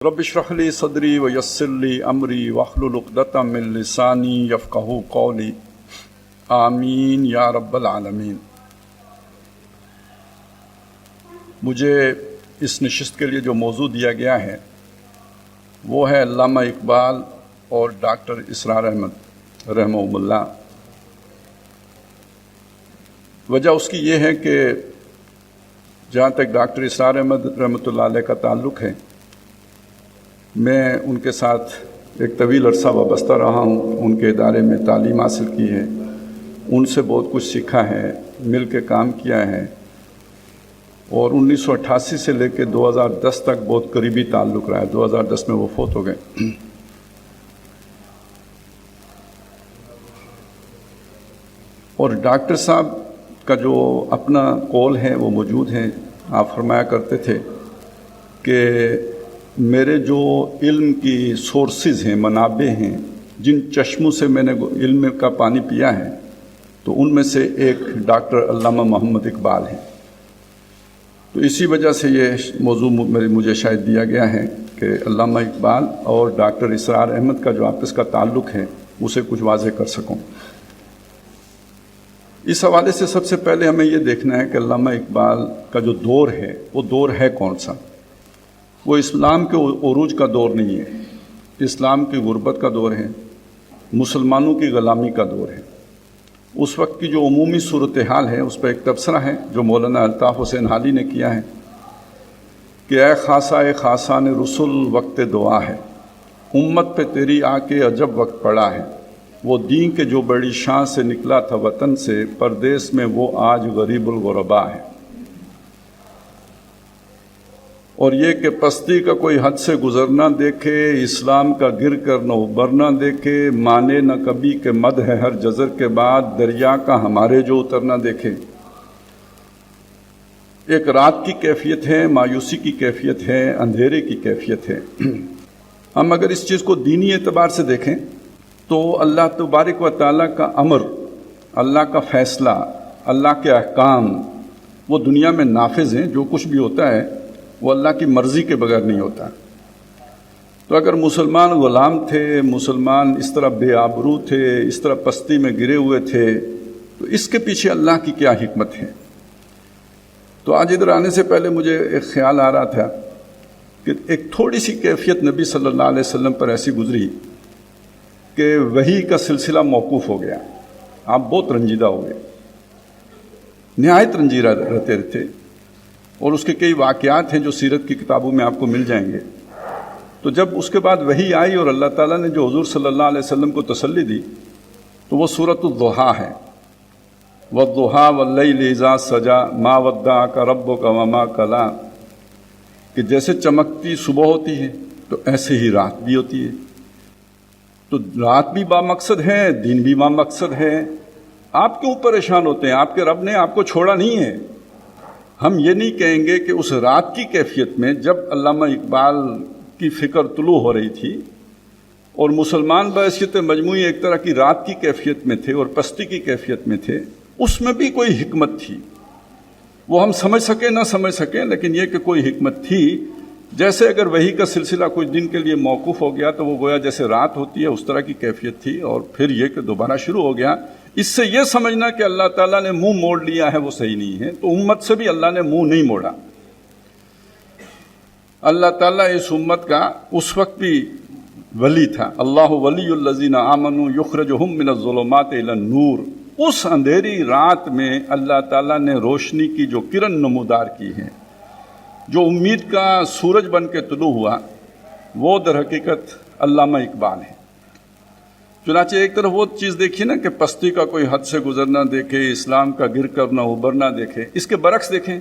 رب اشرح لی صدری ویسر لی امری واحلل عقدۃ من لسانی یفقہوا قولی آمین یا رب العالمین۔ مجھے اس نشست کے لیے جو موضوع دیا گیا ہے وہ ہے علامہ اقبال اور ڈاکٹر اسرار احمد رحمہم اللہ۔ وجہ اس کی یہ ہے کہ جہاں تک ڈاکٹر اسرار احمد رحمۃ اللہ علیہ کا تعلق ہے، میں ان کے ساتھ ایک طویل عرصہ وابستہ رہا ہوں، ان کے ادارے میں تعلیم حاصل کی ہے، ان سے بہت کچھ سیکھا ہے، مل کے کام کیا ہے، اور 1988 سے لے کے 2010 تک بہت قریبی تعلق رہا ہے۔ 2010 میں وہ فوت ہو گئے۔ اور ڈاکٹر صاحب کا جو اپنا قول ہے وہ موجود ہے۔ آپ فرمایا کرتے تھے کہ میرے جو علم کی سورسز ہیں، منابع ہیں، جن چشموں سے میں نے علم کا پانی پیا ہے، تو ان میں سے ایک ڈاکٹر علامہ محمد اقبال ہیں۔ تو اسی وجہ سے یہ موضوع مجھے شاید دیا گیا ہے کہ علامہ اقبال اور ڈاکٹر اسرار احمد کا جو آپس کا تعلق ہے اسے کچھ واضح کر سکوں۔ اس حوالے سے سب سے پہلے ہمیں یہ دیکھنا ہے کہ علامہ اقبال کا جو دور ہے وہ دور ہے کون سا۔ وہ اسلام کے عروج کا دور نہیں ہے، اسلام کی غربت کا دور ہے، مسلمانوں کی غلامی کا دور ہے۔ اس وقت کی جو عمومی صورتحال ہے اس پہ ایک تبصرہ ہے جو مولانا الطاف حسین حالی نے کیا ہے کہ اے خاصان رسول وقت دعا ہے، امت پہ تیری آ کے عجب وقت پڑا ہے، وہ دین کے جو بڑی شان سے نکلا تھا وطن سے، پردیس میں وہ آج غریب الغربا ہے۔ اور یہ کہ پستی کا کوئی حد سے گزرنا دیکھے، اسلام کا گر کر نہ ابھرنا دیکھے، مانے نہ کبھی کہ مد ہے ہر جزر کے بعد، دریا کا ہمارے جو اترنا دیکھے۔ ایک رات کی کیفیت ہے، مایوسی کی کیفیت ہے، اندھیرے کی کیفیت ہے۔ ہم اگر اس چیز کو دینی اعتبار سے دیکھیں تو اللہ تبارک و تعالیٰ کا امر، اللہ کا فیصلہ، اللہ کے احکام وہ دنیا میں نافذ ہیں۔ جو کچھ بھی ہوتا ہے وہ اللہ کی مرضی کے بغیر نہیں ہوتا۔ تو اگر مسلمان غلام تھے، مسلمان اس طرح بے آبرو تھے، اس طرح پستی میں گرے ہوئے تھے، تو اس کے پیچھے اللہ کی کیا حکمت ہے۔ تو آج ادھر آنے سے پہلے مجھے ایک خیال آ رہا تھا کہ ایک تھوڑی سی کیفیت نبی صلی اللہ علیہ وسلم پر ایسی گزری کہ وحی کا سلسلہ موقوف ہو گیا۔ آپ بہت رنجیدہ ہو گئے، نہایت رنجیدہ رہتے تھے، اور اس کے کئی واقعات ہیں جو سیرت کی کتابوں میں آپ کو مل جائیں گے۔ تو جب اس کے بعد وحی آئی اور اللہ تعالیٰ نے جو حضور صلی اللہ علیہ وسلم کو تسلی دی تو وہ سورۃ الضحیٰ ہے۔ والضحیٰ واللیل اذا سجا ما ودعک ربک وما قلی، کہ جیسے چمکتی صبح ہوتی ہے تو ایسے ہی رات بھی ہوتی ہے۔ تو رات بھی بامقصد ہے، دن بھی بامقصد ہے۔ آپ کیوں پریشان ہوتے ہیں؟ آپ کے رب نے آپ کو چھوڑا نہیں ہے۔ ہم یہ نہیں کہیں گے کہ اس رات کی کیفیت میں جب علامہ اقبال کی فکر طلوع ہو رہی تھی اور مسلمان بحیثیت مجموعی ایک طرح کی رات کی کیفیت میں تھے اور پستی کی کیفیت میں تھے، اس میں بھی کوئی حکمت تھی۔ وہ ہم سمجھ سکیں نہ سمجھ سکیں، لیکن یہ کہ کوئی حکمت تھی۔ جیسے اگر وحی کا سلسلہ کچھ دن کے لیے موقوف ہو گیا تو وہ گویا جیسے رات ہوتی ہے اس طرح کی کیفیت تھی، اور پھر یہ کہ دوبارہ شروع ہو گیا۔ اس سے یہ سمجھنا کہ اللہ تعالیٰ نے منہ موڑ لیا ہے وہ صحیح نہیں ہے۔ تو امت سے بھی اللہ نے منہ نہیں موڑا۔ اللہ تعالیٰ اس امت کا اس وقت بھی ولی تھا۔ اللہ ولی الذین آمنوا یخرجہم من الظلمات الی النور۔ اس اندھیری رات میں اللہ تعالیٰ نے روشنی کی جو کرن نمودار کی ہے، جو امید کا سورج بن کے طلوع ہوا، وہ در حقیقت علامہ اقبال ہے۔ چنانچہ ایک طرف وہ چیز دیکھیے نا کہ پستی کا کوئی حد سے گزرنا دیکھے، اسلام کا گر کر نہ ابھرنا دیکھے۔ اس کے برعکس دیکھیں،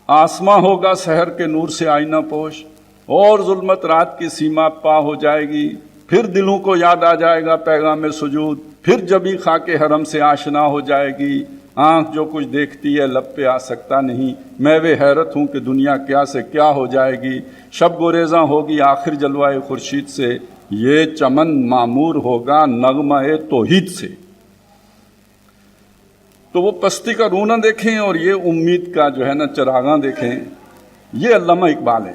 آسماں ہوگا سحر کے نور سے آئینہ پوش، اور ظلمت رات کی سیما پا ہو جائے گی، پھر دلوں کو یاد آ جائے گا پیغام سجود، پھر جبھی خاک حرم سے آشنا ہو جائے گی، آنکھ جو کچھ دیکھتی ہے لب پہ آ سکتا نہیں، میں وہ حیرت ہوں کہ دنیا کیا سے کیا ہو جائے گی، شب گریزاں ہوگی آخر جلوہ خورشید سے، یہ چمن معمور ہوگا نغمہ توحید سے۔ تو وہ پستی کا رونا دیکھیں اور یہ امید کا جو ہے نا چراغاں دیکھیں، یہ علامہ اقبال ہے۔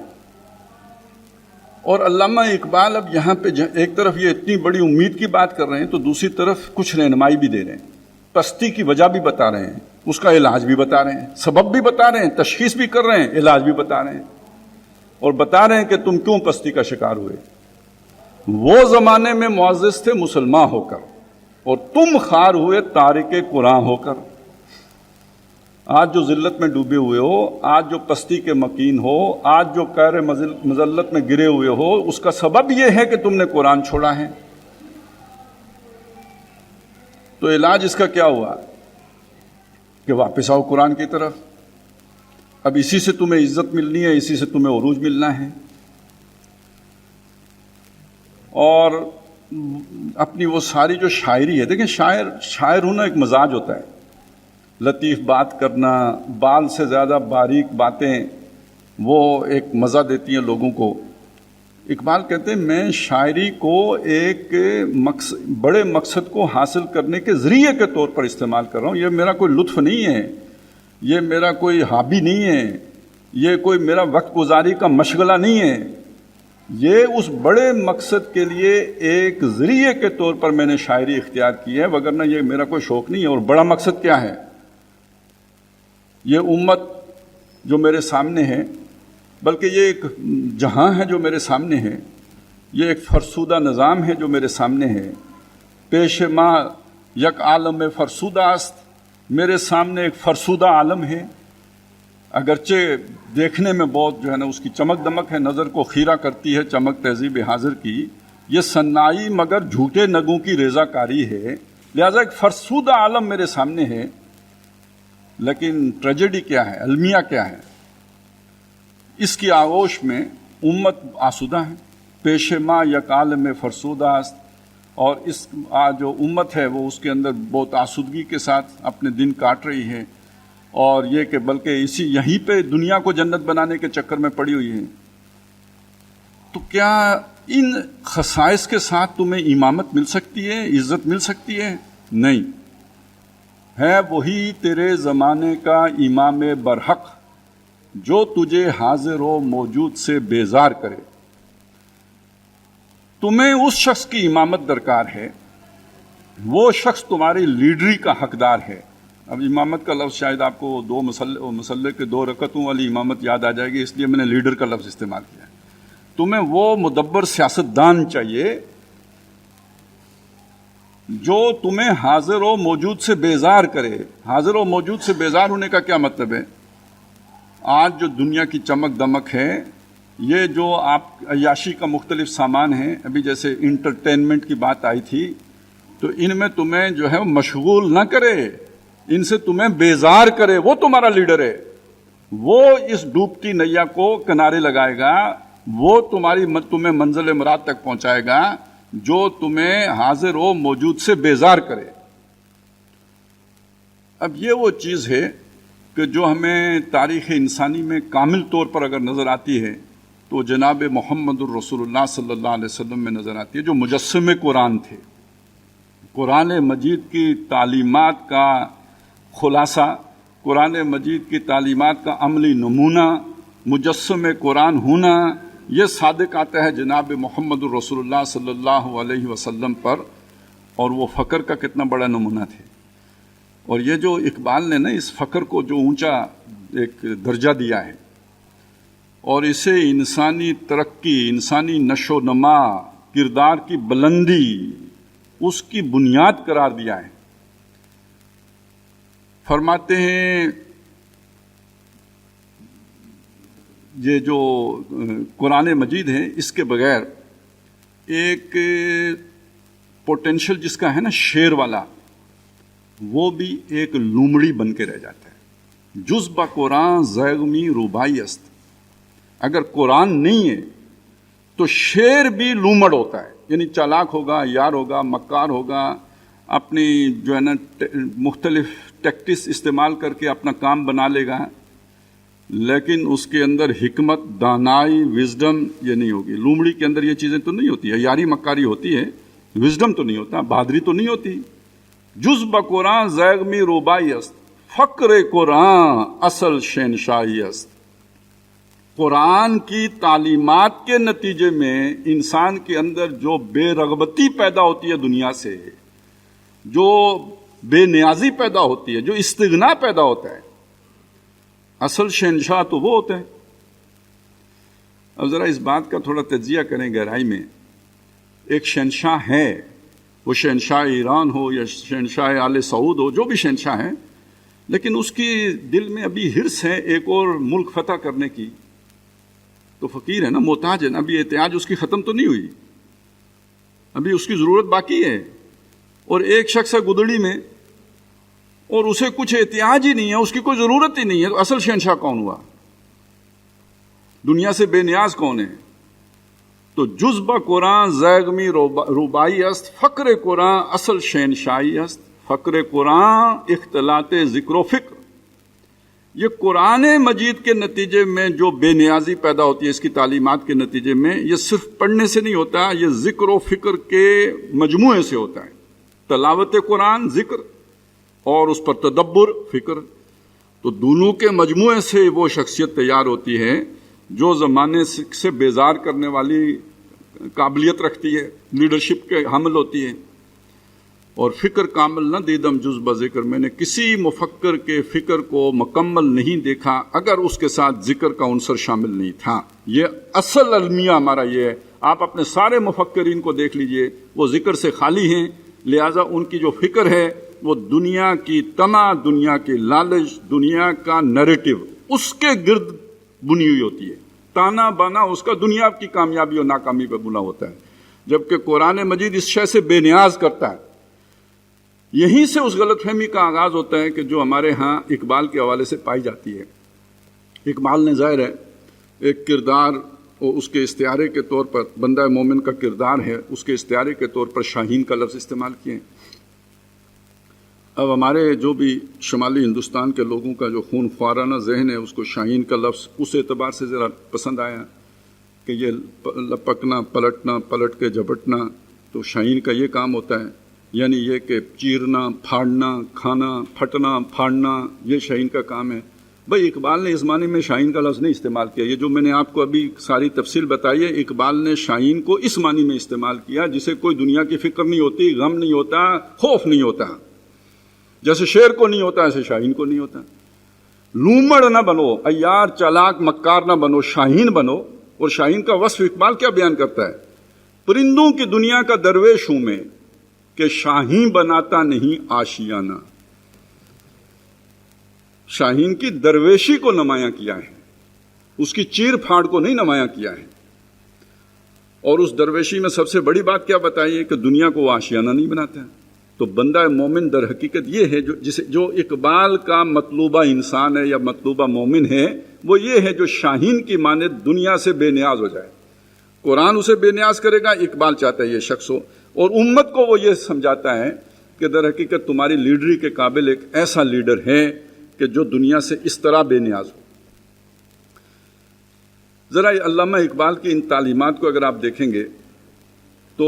اور علامہ اقبال اب یہاں پہ ایک طرف یہ اتنی بڑی امید کی بات کر رہے ہیں تو دوسری طرف کچھ رہنمائی بھی دے رہے ہیں، پستی کی وجہ بھی بتا رہے ہیں، اس کا علاج بھی بتا رہے ہیں، سبب بھی بتا رہے ہیں، تشخیص بھی کر رہے ہیں، علاج بھی بتا رہے ہیں، اور بتا رہے ہیں کہ تم کیوں پستی کا شکار ہوئے۔ وہ زمانے میں معزز تھے مسلمان ہو کر، اور تم خار ہوئے تارک قرآن ہو کر۔ آج جو ذلت میں ڈوبے ہوئے ہو، آج جو پستی کے مکین ہو، آج جو قہر مذلت میں گرے ہوئے ہو، اس کا سبب یہ ہے کہ تم نے قرآن چھوڑا ہے۔ تو علاج اس کا کیا ہوا کہ واپس آؤ قرآن کی طرف، اب اسی سے تمہیں عزت ملنی ہے، اسی سے تمہیں عروج ملنا ہے۔ اور اپنی وہ ساری جو شاعری ہے، دیکھیں شاعر ہونا ایک مزاج ہوتا ہے، لطیف بات کرنا، بال سے زیادہ باریک باتیں وہ ایک مزہ دیتی ہیں لوگوں کو۔ اقبال کہتے ہیں میں شاعری کو ایک بڑے مقصد کو حاصل کرنے کے ذریعے کے طور پر استعمال کر رہا ہوں، یہ میرا کوئی لطف نہیں ہے، یہ میرا کوئی ہابی نہیں ہے، یہ کوئی میرا وقت گزاری کا مشغلہ نہیں ہے، یہ اس بڑے مقصد کے لیے ایک ذریعے کے طور پر میں نے شاعری اختیار کی ہے، وگرنہ یہ میرا کوئی شوق نہیں ہے۔ اور بڑا مقصد کیا ہے؟ یہ امت جو میرے سامنے ہے، بلکہ یہ ایک جہاں ہے جو میرے سامنے ہے، یہ ایک فرسودہ نظام ہے جو میرے سامنے ہے۔ پیش ما یک عالم فرسودہ است، میرے سامنے ایک فرسودہ عالم ہے، اگرچہ دیکھنے میں بہت جو ہے نا اس کی چمک دمک ہے، نظر کو خیرہ کرتی ہے چمک تہذیب حاضر کی، یہ صنائی مگر جھوٹے نگوں کی ریزہ کاری ہے، لہذا ایک فرسودہ عالم میرے سامنے ہے۔ لیکن ٹریجڈی کیا ہے، المیہ کیا ہے؟ اس کی آغوش میں امت آسودہ ہے، پیش ما یک عالم فرسودہ است، اور اس جو امت ہے وہ اس کے اندر بہت آسودگی کے ساتھ اپنے دن کاٹ رہی ہے، اور یہ کہ بلکہ یہیں پہ دنیا کو جنت بنانے کے چکر میں پڑی ہوئی ہے۔ تو کیا ان خصائص کے ساتھ تمہیں امامت مل سکتی ہے، عزت مل سکتی ہے؟ نہیں، ہے وہی تیرے زمانے کا امام برحق جو تجھے حاضر و موجود سے بیزار کرے۔ تمہیں اس شخص کی امامت درکار ہے، وہ شخص تمہاری لیڈری کا حقدار ہے۔ اب امامت کا لفظ شاید آپ کو دو مسلح کے 2 رکعتوں والی امامت یاد آ جائے گی، اس لیے میں نے لیڈر کا لفظ استعمال کیا ہے۔ تمہیں وہ مدبر سیاستدان چاہیے جو تمہیں حاضر و موجود سے بیزار کرے۔ حاضر و موجود سے بیزار ہونے کا کیا مطلب ہے؟ آج جو دنیا کی چمک دمک ہے، یہ جو آپ عیاشی کا مختلف سامان ہیں، ابھی جیسے انٹرٹینمنٹ کی بات آئی تھی، تو ان میں تمہیں جو ہے مشغول نہ کرے، ان سے تمہیں بیزار کرے، وہ تمہارا لیڈر ہے۔ وہ اس ڈوبتی نیا کو کنارے لگائے گا، وہ تمہیں منزل مراد تک پہنچائے گا جو تمہیں حاضر و موجود سے بیزار کرے۔ اب یہ وہ چیز ہے کہ جو ہمیں تاریخ انسانی میں کامل طور پر اگر نظر آتی ہے تو جناب محمد الرسول اللہ صلی اللہ علیہ وسلم میں نظر آتی ہے، جو مجسم قرآن تھے۔ قرآن مجید کی تعلیمات کا خلاصہ، قرآن مجید کی تعلیمات کا عملی نمونہ، مجسم قرآن ہونا، یہ صادق آتا ہے جناب محمد الرسول اللہ صلی اللہ علیہ وسلم پر، اور وہ فخر کا کتنا بڑا نمونہ تھے۔ اور یہ جو اقبال نے نا اس فخر کو جو اونچا ایک درجہ دیا ہے، اور اسے انسانی ترقی، انسانی نشو و نما، کردار کی بلندی، اس کی بنیاد قرار دیا ہے۔ فرماتے ہیں یہ جو قرآن مجید ہے، اس کے بغیر ایک پوٹینشل جس کا ہے نا شیر والا، وہ بھی ایک لومڑی بن کے رہ جاتا ہے۔ جز با قرآن زیغمی روبائی است، اگر قرآن نہیں ہے تو شیر بھی لومڑ ہوتا ہے، یعنی چالاک ہوگا، یار ہوگا، مکار ہوگا، اپنی جو ہے نا مختلف ٹیکٹس استعمال کر کے اپنا کام بنا لے گا، لیکن اس کے اندر حکمت، دانائی، وزڈم یہ نہیں ہوگی۔ لومڑی کے اندر یہ چیزیں تو نہیں ہوتی ہے، یاری مکاری ہوتی ہے، وزڈم تو نہیں ہوتا، بہادری تو نہیں ہوتی۔ جز بقرآن زیغمی روبائی است، فقر قرآن اصل شہنشاہی است۔ قرآن کی تعلیمات کے نتیجے میں انسان کے اندر جو بے رغبتی پیدا ہوتی ہے دنیا سے، جو بے نیازی پیدا ہوتی ہے، جو استغنا پیدا ہوتا ہے، اصل شہنشاہ تو وہ ہوتا ہے۔ اب ذرا اس بات کا تھوڑا تجزیہ کریں گہرائی میں۔ ایک شہنشاہ ہے، وہ شہنشاہ ایران ہو یا شہنشاہ آل سعود ہو، جو بھی شہنشاہ ہیں، لیکن اس کی دل میں ابھی حرص ہے ایک اور ملک فتح کرنے کی، تو فقیر ہے نا، محتاج ہے نا، ابھی احتیاج اس کی ختم تو نہیں ہوئی، ابھی اس کی ضرورت باقی ہے۔ اور ایک شخص ہے گدڑی میں اور اسے کچھ احتیاج ہی نہیں ہے، اس کی کوئی ضرورت ہی نہیں ہے، تو اصل شہنشاہ کون ہوا؟ دنیا سے بے نیاز کون ہے؟ تو جزبہ قرآن زیغمی روبائی است، فقر قرآن اصل شہنشاہی است، فقر قرآن اختلاط ذکر و فکر۔ یہ قرآن مجید کے نتیجے میں جو بے نیازی پیدا ہوتی ہے اس کی تعلیمات کے نتیجے میں، یہ صرف پڑھنے سے نہیں ہوتا، یہ ذکر و فکر کے مجموعے سے ہوتا ہے۔ تلاوت قرآن ذکر اور اس پر تدبر فکر، تو دونوں کے مجموعے سے وہ شخصیت تیار ہوتی ہے جو زمانے سے بیزار کرنے والی قابلیت رکھتی ہے، لیڈرشپ کے حامل ہوتی ہے۔ اور فکر کامل نہ دیدم جز بذکر، میں نے کسی مفکر کے فکر کو مکمل نہیں دیکھا اگر اس کے ساتھ ذکر کا عنصر شامل نہیں تھا۔ یہ اصل المیہ ہمارا یہ ہے۔ آپ اپنے سارے مفکرین کو دیکھ لیجئے، وہ ذکر سے خالی ہیں، لہذا ان کی جو فکر ہے وہ دنیا کی طمع، دنیا کی لالچ، دنیا کا نیریٹو اس کے گرد بنی ہوئی ہوتی ہے۔ تانا بانا اس کا دنیا کی کامیابی اور ناکامی پہ بنا ہوتا ہے، جبکہ قرآن مجید اس شے سے بے نیاز کرتا ہے۔ یہیں سے اس غلط فہمی کا آغاز ہوتا ہے کہ جو ہمارے ہاں اقبال کے حوالے سے پائی جاتی ہے۔ اقبال نے ظاہر ہے ایک کردار اور اس کے استعارے کے طور پر، بندہ مومن کا کردار ہے، اس کے استعارے کے طور پر شاہین کا لفظ استعمال کیے۔ اب ہمارے جو بھی شمالی ہندوستان کے لوگوں کا جو خون خوارانہ ذہن ہے، اس کو شاہین کا لفظ اس اعتبار سے ذرا پسند آیا کہ یہ لپکنا، پلٹنا، پلٹ کے جھپٹنا، تو شاہین کا یہ کام ہوتا ہے، یعنی یہ کہ چیرنا، پھاڑنا، کھانا، پھٹنا، پھاڑنا، یہ شاہین کا کام ہے۔ بھائی اقبال نے اس معنی میں شاہین کا لفظ نہیں استعمال کیا، یہ جو میں نے آپ کو ابھی ساری تفصیل بتائی ہے، اقبال نے شاہین کو اس معنی میں استعمال کیا جسے کوئی دنیا کی فکر نہیں ہوتی، غم نہیں ہوتا، خوف نہیں ہوتا۔ جیسے شیر کو نہیں ہوتا ایسے شاہین کو نہیں ہوتا۔ لومڑ نہ بنو، عیار چالاک مکار نہ بنو، شاہین بنو۔ اور شاہین کا وصف اقبال کیا بیان کرتا ہے؟ پرندوں کی دنیا کا درویش ہوں میں کہ شاہین بناتا نہیں آشیانہ۔ شاہین کی درویشی کو نمایاں کیا ہے، اس کی چیر پھاڑ کو نہیں نمایاں کیا ہے۔ اور اس درویشی میں سب سے بڑی بات کیا بتائی ہے کہ دنیا کو وہ آشیانہ نہیں بناتا ہے۔ تو بندہ مومن در حقیقت یہ ہے جو اقبال کا مطلوبہ انسان ہے یا مطلوبہ مومن ہے، وہ یہ ہے جو شاہین کی مانند دنیا سے بے نیاز ہو جائے۔ قرآن اسے بے نیاز کرے گا، اقبال چاہتا ہے یہ شخص ہو، اور امت کو وہ یہ سمجھاتا ہے کہ در حقیقت تمہاری لیڈری کے قابل ایک ایسا لیڈر ہے کہ جو دنیا سے اس طرح بے نیاز ہو۔ ذرا علامہ اقبال کی ان تعلیمات کو اگر آپ دیکھیں گے تو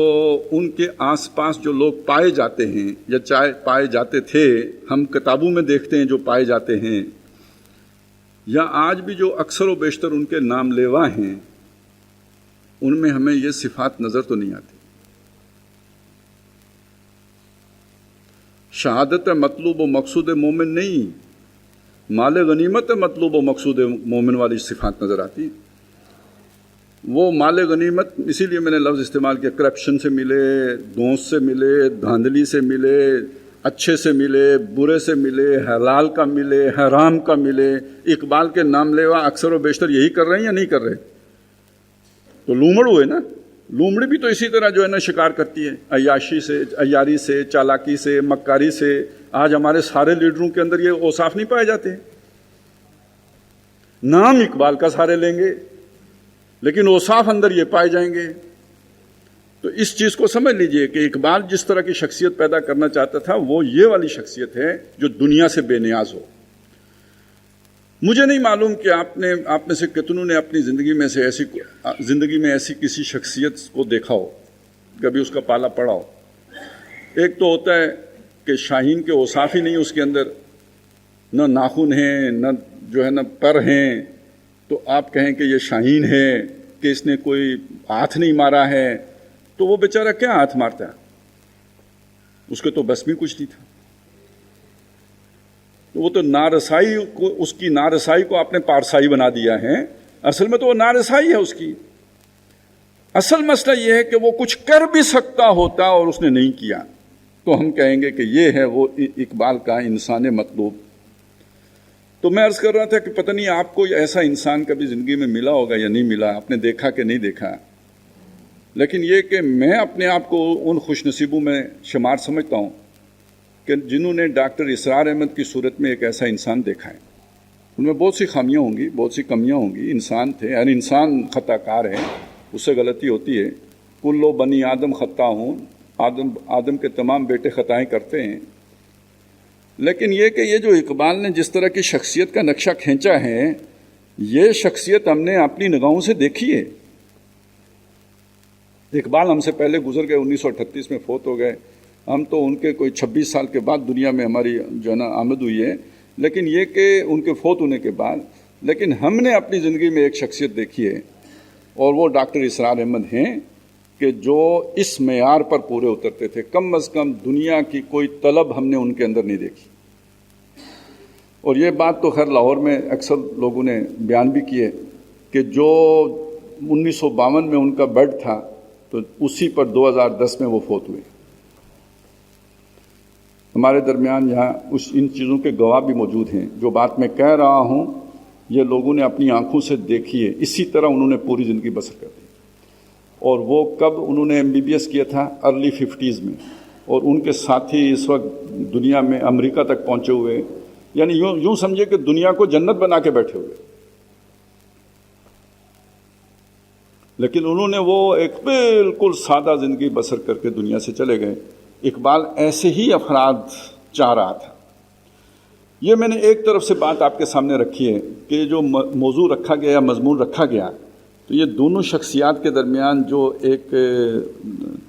ان کے آس پاس جو لوگ پائے جاتے ہیں یا چاہے پائے جاتے تھے، ہم کتابوں میں دیکھتے ہیں جو پائے جاتے ہیں، یا آج بھی جو اکثر و بیشتر ان کے نام لیوا ہیں، ان میں ہمیں یہ صفات نظر تو نہیں آتی۔ شہادت مطلوب و مقصود مومن نہیں، مال غنیمت مطلوب و مقصود مومن والی صفات نظر آتی ہیں۔ وہ مال غنیمت، اسی لیے میں نے لفظ استعمال کیا، کرپشن سے ملے، دھونس سے ملے، دھاندلی سے ملے، اچھے سے ملے، برے سے ملے، حلال کا ملے، حرام کا ملے۔ اقبال کے نام لیوا اکثر و بیشتر یہی کر رہے ہیں یا نہیں کر رہے؟ تو لومڑ ہوئے نا، لومڑی بھی تو اسی طرح جو ہے نا شکار کرتی ہے، عیاشی سے، عیاری سے، چالاکی سے، مکاری سے۔ آج ہمارے سارے لیڈروں کے اندر یہ اوصاف نہیں پائے جاتے۔ نام اقبال کا سارے لیں گے لیکن اوصاف اندر یہ پائے جائیں گے۔ تو اس چیز کو سمجھ لیجئے کہ اقبال جس طرح کی شخصیت پیدا کرنا چاہتا تھا وہ یہ والی شخصیت ہے جو دنیا سے بے نیاز ہو۔ مجھے نہیں معلوم کہ آپ میں سے کتنوں نے اپنی زندگی میں ایسی کسی شخصیت کو دیکھا ہو، کبھی اس کا پالا پڑا ہو۔ ایک تو ہوتا ہے کہ شاہین کے اوصاف ہی نہیں اس کے اندر، نہ ناخن ہیں، نہ جو ہے نا پر ہیں، تو آپ کہیں کہ یہ شاہین ہے کہ اس نے کوئی ہاتھ نہیں مارا ہے، تو وہ بیچارہ کیا ہاتھ مارتا ہے؟ اس کے تو بس بھی کچھ نہیں تھا. وہ تو نارسائی کو، اس کی نارسائی کو آپ نے پارسائی بنا دیا ہے. اصل میں تو وہ نارسائی ہے اس کی. اصل مسئلہ یہ ہے کہ وہ کچھ کر بھی سکتا ہوتا اور اس نے نہیں کیا، تو ہم کہیں گے کہ یہ ہے وہ اقبال کا انسان مطلوب. تو میں عرض کر رہا تھا کہ پتہ نہیں آپ کو ایسا انسان کبھی زندگی میں ملا ہوگا یا نہیں ملا، آپ نے دیکھا کہ نہیں دیکھا، لیکن یہ کہ میں اپنے آپ کو ان خوش نصیبوں میں شمار سمجھتا ہوں کہ جنہوں نے ڈاکٹر اسرار احمد کی صورت میں ایک ایسا انسان دیکھا ہے. ان میں بہت سی خامیاں ہوں گی، بہت سی کمیاں ہوں گی، انسان تھے، ہر انسان خطا کار ہے، اس سے غلطی ہوتی ہے. کلو بنی آدم خطا ہوں، آدم کے تمام بیٹے خطائیں کرتے ہیں. لیکن یہ کہ یہ جو اقبال نے جس طرح کی شخصیت کا نقشہ کھینچا ہے، یہ شخصیت ہم نے اپنی نگاہوں سے دیکھی ہے. اقبال ہم سے پہلے گزر گئے، 1938 میں فوت ہو گئے. ہم تو ان کے کوئی 26 سال کے بعد دنیا میں ہماری جو ہے نا آمد ہوئی ہے. لیکن یہ کہ ان کے فوت ہونے کے بعد، لیکن ہم نے اپنی زندگی میں ایک شخصیت دیکھی ہے، اور وہ ڈاکٹر اسرار احمد ہیں کہ جو اس معیار پر پورے اترتے تھے. کم از کم دنیا کی کوئی طلب ہم نے ان کے اندر نہیں دیکھی. اور یہ بات تو خیر لاہور میں اکثر لوگوں نے بیان بھی کیے کہ جو 1952 میں ان کا بیڈ تھا تو اسی پر 2010 میں وہ فوت ہوئے. ہمارے درمیان یہاں ان چیزوں کے گواہ بھی موجود ہیں. جو بات میں کہہ رہا ہوں یہ لوگوں نے اپنی آنکھوں سے دیکھی ہے. اسی طرح انہوں نے پوری زندگی بسر کر دی. اور وہ کب انہوں نے MBBS کیا تھا؟ ارلی 50s میں. اور ان کے ساتھی اس وقت دنیا میں امریکہ تک پہنچے ہوئے، یعنی یوں سمجھے کہ دنیا کو جنت بنا کے بیٹھے ہوئے. لیکن انہوں نے وہ ایک بالکل سادہ زندگی بسر کر کے دنیا سے چلے گئے. اقبال ایسے ہی افراد چاہ رہا تھا. یہ میں نے ایک طرف سے بات آپ کے سامنے رکھی ہے کہ جو موضوع رکھا گیا یا مضمون رکھا گیا، تو یہ دونوں شخصیات کے درمیان جو ایک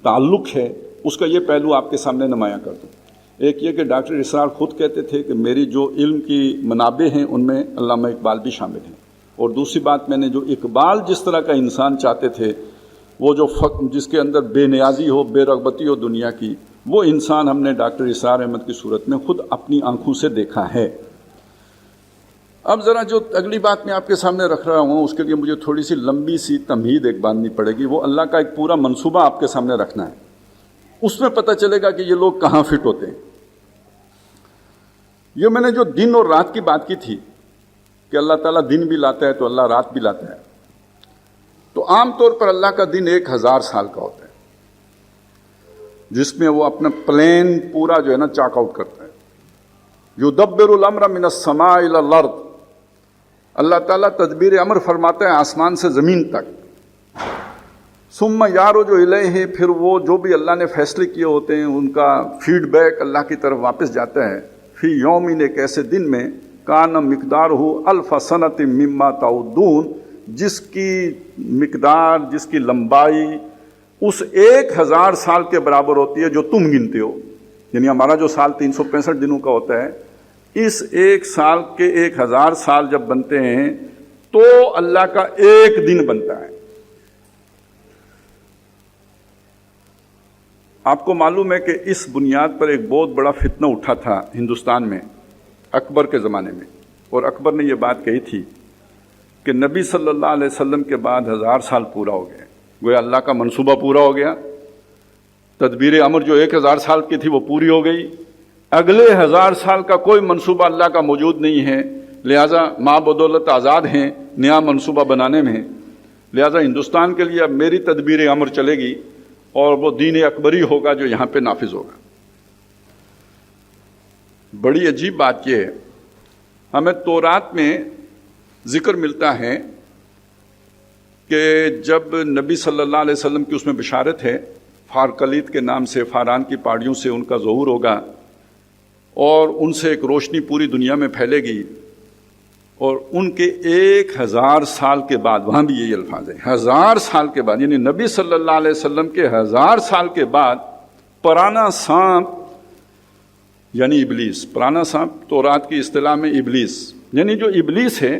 تعلق ہے اس کا یہ پہلو آپ کے سامنے نمایاں کر دوں. ایک یہ کہ ڈاکٹر اسرار خود کہتے تھے کہ میری جو علم کی منابع ہیں ان میں علامہ اقبال بھی شامل ہیں. اور دوسری بات، میں نے جو اقبال جس طرح کا انسان چاہتے تھے، وہ جو جس کے اندر بے نیازی ہو، بے رغبتی ہو دنیا کی، وہ انسان ہم نے ڈاکٹر اسرار احمد کی صورت میں خود اپنی آنکھوں سے دیکھا ہے. اب ذرا جو اگلی بات میں آپ کے سامنے رکھ رہا ہوں اس کے لیے مجھے تھوڑی سی لمبی سی تمہید ایک باندھنی پڑے گی. وہ اللہ کا ایک پورا منصوبہ آپ کے سامنے رکھنا ہے. اس میں پتہ چلے گا کہ یہ لوگ کہاں فٹ ہوتے ہیں. یہ میں نے جو دن اور رات کی بات کی تھی کہ اللہ تعالیٰ دن بھی لاتا ہے تو اللہ رات بھی لاتا ہے، تو عام طور پر اللہ کا دن 1000 سال کا ہوتا ہے، جس میں وہ اپنا پلین پورا جو ہے نا چاک آؤٹ کرتا ہے. یدبر الامر من السماء الی الارض، اللہ تعالیٰ تدبیر امر فرماتا ہے آسمان سے زمین تک. ثم یارج الیہ، پھر وہ جو بھی اللہ نے فیصلے کیے ہوتے ہیں ان کا فیڈ بیک اللہ کی طرف واپس جاتا ہے. فی یومن، ایک ایسے دن میں، کان مقدارہ الف سنۃ مما تعدون، جس کی مقدار، جس کی لمبائی اس 1000 سال کے برابر ہوتی ہے جو تم گنتے ہو. یعنی ہمارا جو سال 365 دنوں کا ہوتا ہے، اس ایک سال کے 1000 سال جب بنتے ہیں تو اللہ کا ایک دن بنتا ہے. آپ کو معلوم ہے کہ اس بنیاد پر ایک بہت بڑا فتنہ اٹھا تھا ہندوستان میں اکبر کے زمانے میں. اور اکبر نے یہ بات کہی تھی کہ نبی صلی اللہ علیہ وسلم کے بعد 1000 سال پورا ہو گئے، گویا اللہ کا منصوبہ پورا ہو گیا. تدبیر امر جو 1000 سال کی تھی وہ پوری ہو گئی. اگلے 1000 سال کا کوئی منصوبہ اللہ کا موجود نہیں ہے، لہٰذا ماں بدولت آزاد ہیں نیا منصوبہ بنانے میں. لہٰذا ہندوستان کے لیے اب میری تدبیر امر چلے گی اور وہ دین اکبری ہوگا جو یہاں پہ نافذ ہوگا. بڑی عجیب بات یہ ہے، ہمیں تورات میں ذکر ملتا ہے کہ جب نبی صلی اللہ علیہ وسلم کی اس میں بشارت ہے، فارکلیت کے نام سے، فاران کی پہاڑیوں سے ان کا ظہور ہوگا اور ان سے ایک روشنی پوری دنیا میں پھیلے گی. اور ان کے 1000 سال کے بعد، وہاں بھی یہی الفاظ ہیں، 1000 سال کے بعد، یعنی نبی صلی اللہ علیہ وسلم کے 1000 سال کے بعد پرانا سانپ، یعنی ابلیس، پرانا سانپ تورات کی اصطلاح میں ابلیس، یعنی جو ابلیس ہے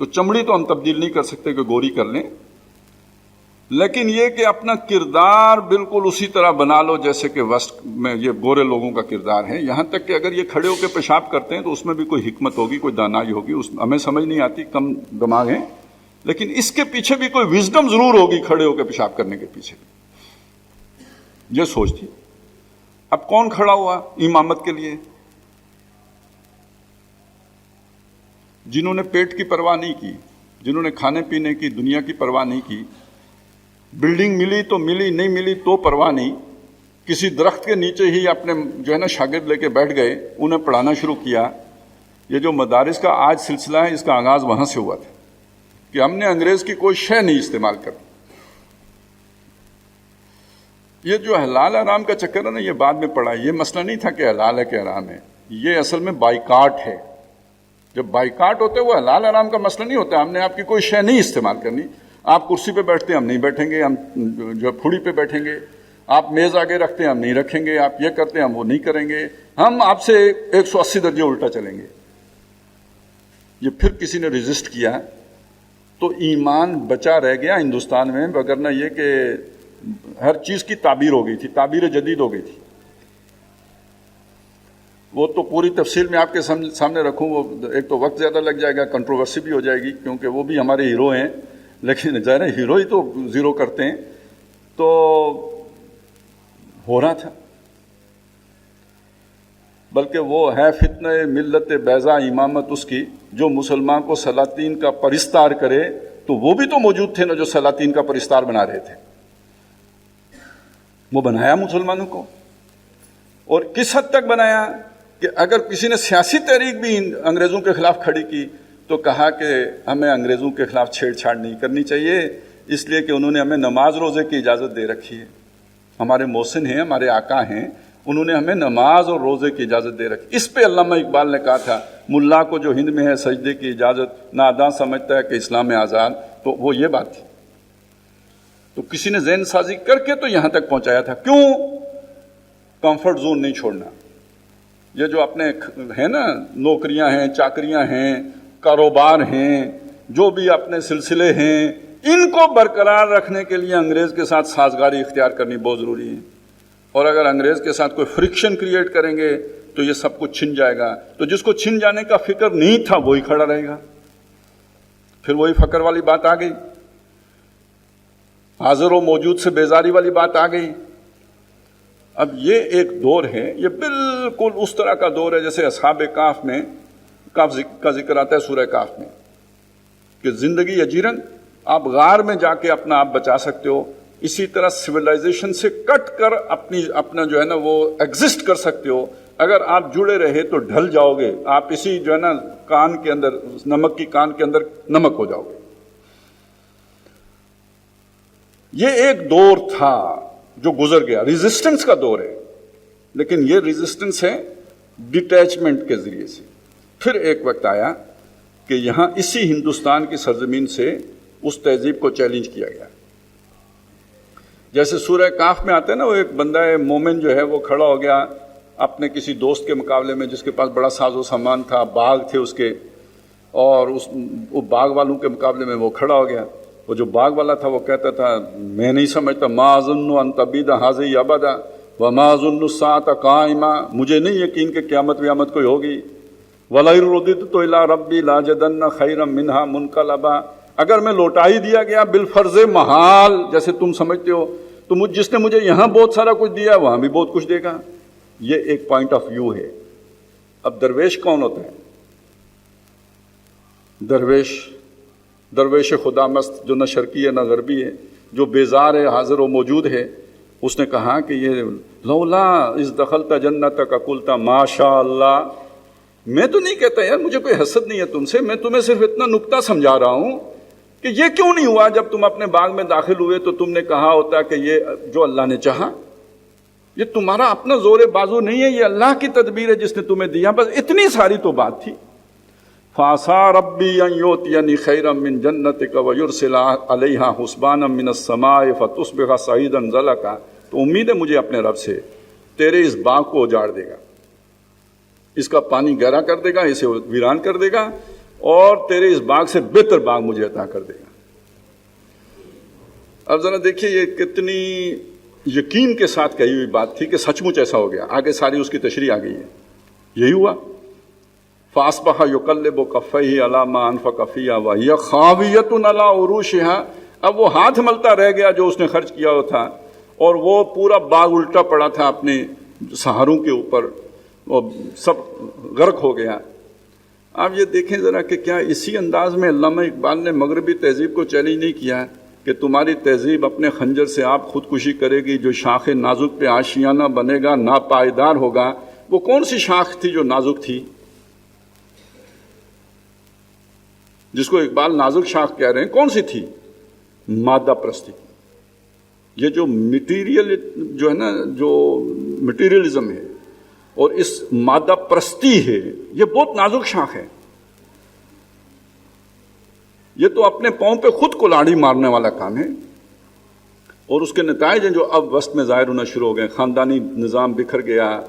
تو چمڑی تو ہم تبدیل نہیں کر سکتے کہ گوری کر لیں، لیکن یہ کہ اپنا کردار بالکل اسی طرح بنا لو جیسے کہ وسط میں یہ گورے لوگوں کا کردار ہے. یہاں تک کہ اگر یہ کھڑے ہو کے پیشاب کرتے ہیں تو اس میں بھی کوئی حکمت ہوگی، کوئی دانائی ہوگی، ہمیں سمجھ نہیں آتی، کم دماغ ہے، لیکن اس کے پیچھے بھی کوئی وزڈم ضرور ہوگی کھڑے ہو کے پیشاب کرنے کے پیچھے. یہ سوچ تھی. اب کون کھڑا ہوا امامت کے لیے؟ جنہوں نے پیٹ کی پرواہ نہیں کی، جنہوں نے کھانے پینے کی دنیا کی پرواہ نہیں کی. بلڈنگ ملی تو ملی، نہیں ملی تو پرواہ نہیں. کسی درخت کے نیچے ہی اپنے جو ہے نا شاگرد لے کے بیٹھ گئے، انہیں پڑھانا شروع کیا. یہ جو مدارس کا آج سلسلہ ہے، اس کا آغاز وہاں سے ہوا تھا کہ ہم نے انگریز کی کوئی شے نہیں استعمال کر. یہ جو حلال حرام کا چکر ہے نا، یہ بعد میں پڑھا. یہ مسئلہ نہیں تھا کہ حلال ہے کہ حرام ہے، یہ اصل میں بائیکاٹ ہے. جب بائیکاٹ ہوتے وہ حلال حرام کا مسئلہ نہیں ہوتا. ہم نے آپ کی کوئی شے نہیں استعمال کرنی. آپ کرسی پہ بیٹھتے ہیں، ہم نہیں بیٹھیں گے، ہم جو پھوڑی پہ بیٹھیں گے. آپ میز آگے رکھتے ہیں، ہم نہیں رکھیں گے. آپ یہ کرتے ہیں، ہم وہ نہیں کریں گے. ہم آپ سے 180 درجے الٹا چلیں گے. یہ پھر کسی نے ریزسٹ کیا تو ایمان بچا رہ گیا ہندوستان میں، وگرنہ یہ کہ ہر چیز کی تعبیر ہو گئی تھی، تعبیر جدید ہو گئی تھی. وہ تو پوری تفصیل میں آپ کے سامنے رکھوں، وہ ایک تو وقت زیادہ لگ جائے گا، کنٹروورسی بھی ہو جائے گی، کیونکہ وہ بھی ہمارے ہیرو ہیں. لیکن ظاہر ہے ہیرو ہی تو زیرو کرتے ہیں. تو ہو رہا تھا، بلکہ وہ ہے فتنہ ملت بیضا امامت اس کی، جو مسلمان کو سلاطین کا پرستار کرے. تو وہ بھی تو موجود تھے نا جو سلاطین کا پرستار بنا رہے تھے. وہ بنایا مسلمانوں کو، اور کس حد تک بنایا کہ اگر کسی نے سیاسی تحریک بھی انگریزوں کے خلاف کھڑی کی تو کہا کہ ہمیں انگریزوں کے خلاف چھیڑ چھاڑ نہیں کرنی چاہیے، اس لیے کہ انہوں نے ہمیں نماز روزے کی اجازت دے رکھی ہے. ہمارے محسن ہیں، ہمارے آقا ہیں، انہوں نے ہمیں نماز اور روزے کی اجازت دے رکھی. اس پہ علامہ اقبال نے کہا تھا، ملا کو جو ہند میں ہے سجدے کی اجازت، ناداں سمجھتا ہے کہ اسلام میں آزاد. تو وہ یہ بات تھی. تو کسی نے ذہن سازی کر کے تو یہاں تک پہنچایا تھا. کیوں؟ کمفرٹ زون نہیں چھوڑنا. یہ جو اپنے ہیں نا نوکریاں ہیں، چاکریاں ہیں، کاروبار ہیں، جو بھی اپنے سلسلے ہیں، ان کو برقرار رکھنے کے لیے انگریز کے ساتھ سازگاری اختیار کرنی بہت ضروری ہے. اور اگر انگریز کے ساتھ کوئی فرکشن کریٹ کریں گے تو یہ سب کچھ چھن جائے گا. تو جس کو چھن جانے کا فکر نہیں تھا وہی کھڑا رہے گا. پھر وہی فقر والی بات آ گئی، حاضر و موجود سے بیزاری والی بات آ گئی. اب یہ ایک دور ہے، یہ بالکل اس طرح کا دور ہے جیسے اصحاب کہف میں کہف کا ذکر آتا ہے سورہ کہف میں، کہ زندگی اجیرن، آپ غار میں جا کے اپنا آپ بچا سکتے ہو. اسی طرح سویلائزیشن سے کٹ کر اپنا جو ہے نا وہ ایگزسٹ کر سکتے ہو. اگر آپ جڑے رہے تو ڈھل جاؤ گے. آپ اسی جو ہے نا کان کے اندر، نمک کی کان کے اندر نمک ہو جاؤ گے. یہ ایک دور تھا جو گزر گیا، ریزسٹنس کا دور ہے. لیکن یہ ریزسٹنس ہے ڈیٹیچمنٹ کے ذریعے سے. پھر ایک وقت آیا کہ یہاں اسی ہندوستان کی سرزمین سے اس تہذیب کو چیلنج کیا گیا. جیسے سورہ کہف میں آتا ہے نا، وہ ایک بندہ مومن جو ہے وہ کھڑا ہو گیا اپنے کسی دوست کے مقابلے میں جس کے پاس بڑا ساز و سامان تھا، باغ تھے اس کے، اور وہ باغ والوں کے مقابلے میں وہ کھڑا ہو گیا. وہ جو باغ والا تھا وہ کہتا تھا، میں نہیں سمجھتا، ما اظن ان تبید ھذہ ابدا وما اظن الساعۃ قائمہ، مجھے نہیں یقین کہ قیامت ویامت کوئی ہوگی. وَلَئِن رُدِدتُّ إِلَىٰ رَبِّي لَأَجِدَنَّ خَيْرًا مِّنْهَا مُنْقَلَبًا، اگر میں لوٹا ہی دیا گیا بالفرض محال جیسے تم سمجھتے ہو، تو جس نے مجھے یہاں بہت سارا کچھ دیا وہاں بھی بہت کچھ دے گا. یہ ایک پوائنٹ آف ویو ہے. اب درویش کون ہوتا ہے؟ درویش خدا مست، جو نہ شرقی ہے نہ غربی ہے، جو بیزار ہے، حاضر و موجود ہے. اس نے کہا کہ یہ لولا اذ دخلت جنتک قلت ما شاء اللہ. میں تو نہیں کہتا یار مجھے کوئی حسد نہیں ہے تم سے، میں تمہیں صرف اتنا نکتہ سمجھا رہا ہوں کہ یہ کیوں نہیں ہوا جب تم اپنے باغ میں داخل ہوئے تو تم نے کہا ہوتا کہ یہ جو اللہ نے چاہا. یہ تمہارا اپنا زور بازو نہیں ہے، یہ اللہ کی تدبیر ہے جس نے تمہیں دیا. بس اتنی ساری تو بات تھی. فَعَسَىٰ رَبِّي أَن يُؤْتِيَنِي خَيْرًا مِّن جَنَّتِكَ وَيُرْسِلَ عَلَيْهَا حُسْبَانًا مِّنَ السَّمَاءِ فَتُصْبِحَ صَعِيدًا زَلَقًا. تو امید ہے مجھے اپنے رب سے، تیرے اس باغ کو اجاڑ دے گا، اس کا پانی گہرا کر دے گا، اسے ویران کر دے گا، اور تیرے اس باغ سے بہتر باغ مجھے عطا کر دے گا۔ اب ذرا دیکھیے یہ کتنی یقین کے ساتھ کہی ہوئی بات تھی کہ سچ مچ ایسا ہو گیا۔ آگے ساری اس کی تشریح آ گئی ہے، یہی ہوا۔ فاصبح یقلب کفیہ علی ما انفق فیہا وہی خاویۃ علی عروشہا، اب وہ ہاتھ ملتا رہ گیا جو اس نے خرچ کیا ہوا تھا، اور وہ پورا باغ الٹا پڑا تھا اپنے سہاروں کے اوپر، وہ سب غرق ہو گیا۔ آپ یہ دیکھیں ذرا کہ کیا اسی انداز میں علامہ اقبال نے مغربی تہذیب کو چیلنج نہیں کیا کہ تمہاری تہذیب اپنے خنجر سے آپ خودکشی کرے گی، جو شاخ نازک پہ آشیانہ بنے گا ناپائیدار ہوگا۔ وہ کون سی شاخ تھی جو نازک تھی، جس کو اقبال نازک شاخ کہہ رہے ہیں؟ کون سی تھی؟ مادہ پرستی۔ یہ جو مٹیریل جو ہے نا، جو مٹیریلزم ہے اور اس مادہ پرستی ہے، یہ بہت نازک شاخ ہے۔ یہ تو اپنے پاؤں پہ خود کلاڑی مارنے والا کام ہے، اور اس کے نتائج ہیں جو اب وسط میں ظاہر ہونا شروع ہو گئے۔ خاندانی نظام بکھر گیا،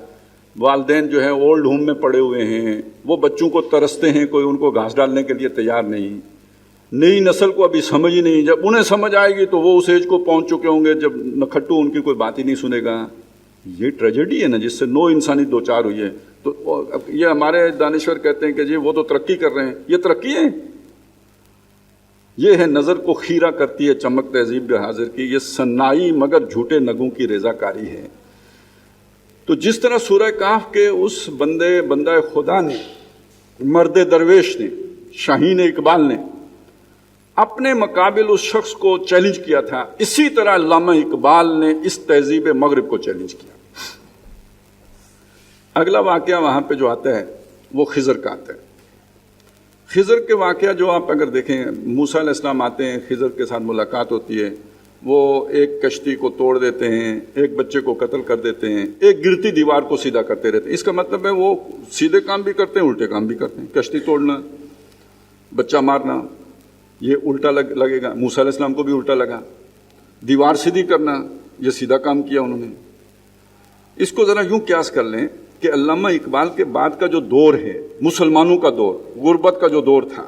والدین جو ہیں اولڈ ہوم میں پڑے ہوئے ہیں، وہ بچوں کو ترستے ہیں، کوئی ان کو گھاس ڈالنے کے لیے تیار نہیں۔ نئی نسل کو ابھی سمجھ ہی نہیں، جب انہیں سمجھ آئے گی تو وہ اس ایج کو پہنچ چکے ہوں گے جب نکھٹو ان کی کوئی بات ہی نہیں سنے گا۔ یہ ٹریجڈی ہے نا، جس سے نو انسانی دو چار ہوئی ہے۔ تو یہ ہمارے دانشور کہتے ہیں کہ جی وہ تو ترقی کر رہے ہیں، یہ ترقی ہے؟ یہ ہے نظر کو خیرہ کرتی ہے چمک تہذیب حاضر کی، یہ سنائی مگر جھوٹے نگوں کی رضا کاری ہے۔ تو جس طرح سورہ کہف کے اس بندہ خدا نے، مرد درویش نے، شاہین اقبال نے اپنے مقابل اس شخص کو چیلنج کیا تھا، اسی طرح علامہ اقبال نے اس تہذیب مغرب کو چیلنج کیا۔ اگلا واقعہ وہاں پہ جو آتا ہے وہ خضر کا آتا ہے۔ خضر کے واقعہ جو آپ اگر دیکھیں، موسیٰ علیہ السلام آتے ہیں، خضر کے ساتھ ملاقات ہوتی ہے، وہ ایک کشتی کو توڑ دیتے ہیں، ایک بچے کو قتل کر دیتے ہیں، ایک گرتی دیوار کو سیدھا کرتے رہتے ہیں۔ اس کا مطلب ہے وہ سیدھے کام بھی کرتے ہیں، الٹے کام بھی کرتے ہیں۔ کشتی توڑنا، بچہ مارنا، یہ الٹا لگے گا، موسیٰ علیہ السلام کو بھی الٹا لگا۔ دیوار سیدھی کرنا، یہ سیدھا کام کیا انہوں نے۔ اس کو ذرا یوں قیاس کر لیں کہ علامہ اقبال کے بعد کا جو دور ہے، مسلمانوں کا دور، غربت کا جو دور تھا،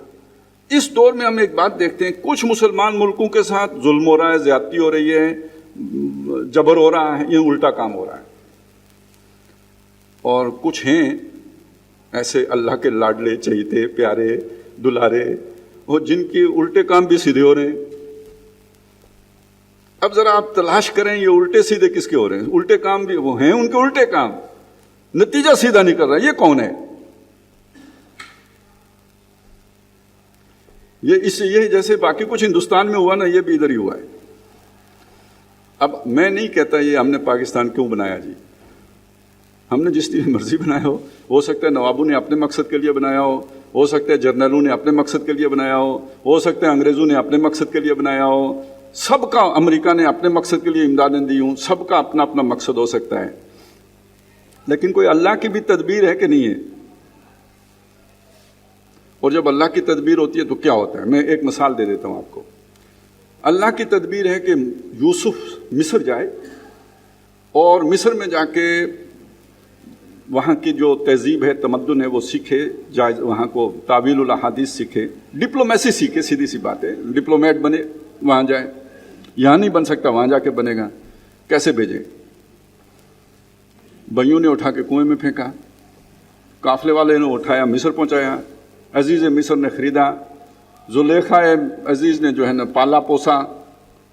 اس دور میں ہم ایک بات دیکھتے ہیں، کچھ مسلمان ملکوں کے ساتھ ظلم ہو رہا ہے، زیادتی ہو رہی ہے، جبر ہو رہا ہے، یہ الٹا کام ہو رہا ہے، اور کچھ ہیں ایسے اللہ کے لاڈلے، چہیتے، پیارے، دلارے، اور جن کے الٹے کام بھی سیدھے ہو رہے ہیں۔ اب ذرا آپ تلاش کریں یہ الٹے سیدھے کس کے ہو رہے ہیں؟ الٹے کام بھی وہ ہیں، ان کے الٹے کام، نتیجہ سیدھا نہیں کر رہا، یہ کون ہے؟ یہ جیسے باقی کچھ ہندوستان میں ہوا نا، یہ بھی ادھر ہی ہوا ہے۔ اب میں نہیں کہتا یہ ہم نے پاکستان کیوں بنایا جی، ہم نے جس لیے مرضی بنایا ہو سکتا ہے نوابوں نے اپنے مقصد کے لیے بنایا ہو سکتا ہے جرنلوں نے اپنے مقصد کے لیے بنایا ہو سکتا ہے انگریزوں نے اپنے مقصد کے لیے بنایا ہو، سب کا، امریکہ نے اپنے مقصد کے لیے امدادیں دی ہوں، سب کا اپنا اپنا مقصد ہو سکتا ہے، لیکن کوئی اللہ کی بھی تدبیر ہے کہ نہیں ہے؟ اور جب اللہ کی تدبیر ہوتی ہے تو کیا ہوتا ہے؟ میں ایک مثال دے دیتا ہوں آپ کو۔ اللہ کی تدبیر ہے کہ یوسف مصر جائے اور مصر میں جا کے وہاں کی جو تہذیب ہے، تمدن ہے، وہ سیکھے، جائے وہاں کو تعویل الاحادیث سیکھے، ڈپلومیسی سیکھے، سیدھی سی بات ہے، ڈپلومیٹ بنے، وہاں جائے، یہاں نہیں بن سکتا، وہاں جا کے بنے گا۔ کیسے بھیجے؟ بھائیوں نے اٹھا کے کنویں میں پھینکا، قافلے والے نے اٹھایا مصر پہنچایا، عزیز مصر نے خریدا، زلیخا عزیز نے جو ہے نا پالا پوسا۔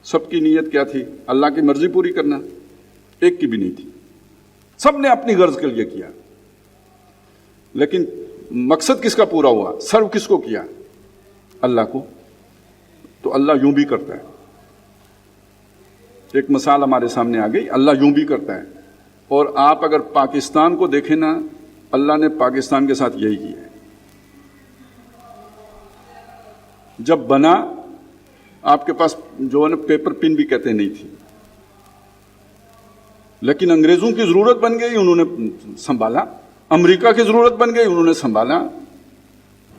سب کی نیت کیا تھی؟ اللہ کی مرضی پوری کرنا، ایک کی بھی نہیں تھی، سب نے اپنی غرض کے لیے کیا، لیکن مقصد کس کا پورا ہوا؟ سرو کس کو کیا؟ اللہ کو۔ تو اللہ یوں بھی کرتا ہے، ایک مثال ہمارے سامنے آ گئی، اللہ یوں بھی کرتا ہے۔ اور آپ اگر پاکستان کو دیکھیں نا، اللہ نے پاکستان کے ساتھ یہی کیا ہے۔ جب بنا، آپ کے پاس جو ہے نا پیپر پن بھی کہتے نہیں تھی، لیکن انگریزوں کی ضرورت بن گئی، انہوں نے سنبھالا، امریکہ کی ضرورت بن گئی، انہوں نے سنبھالا۔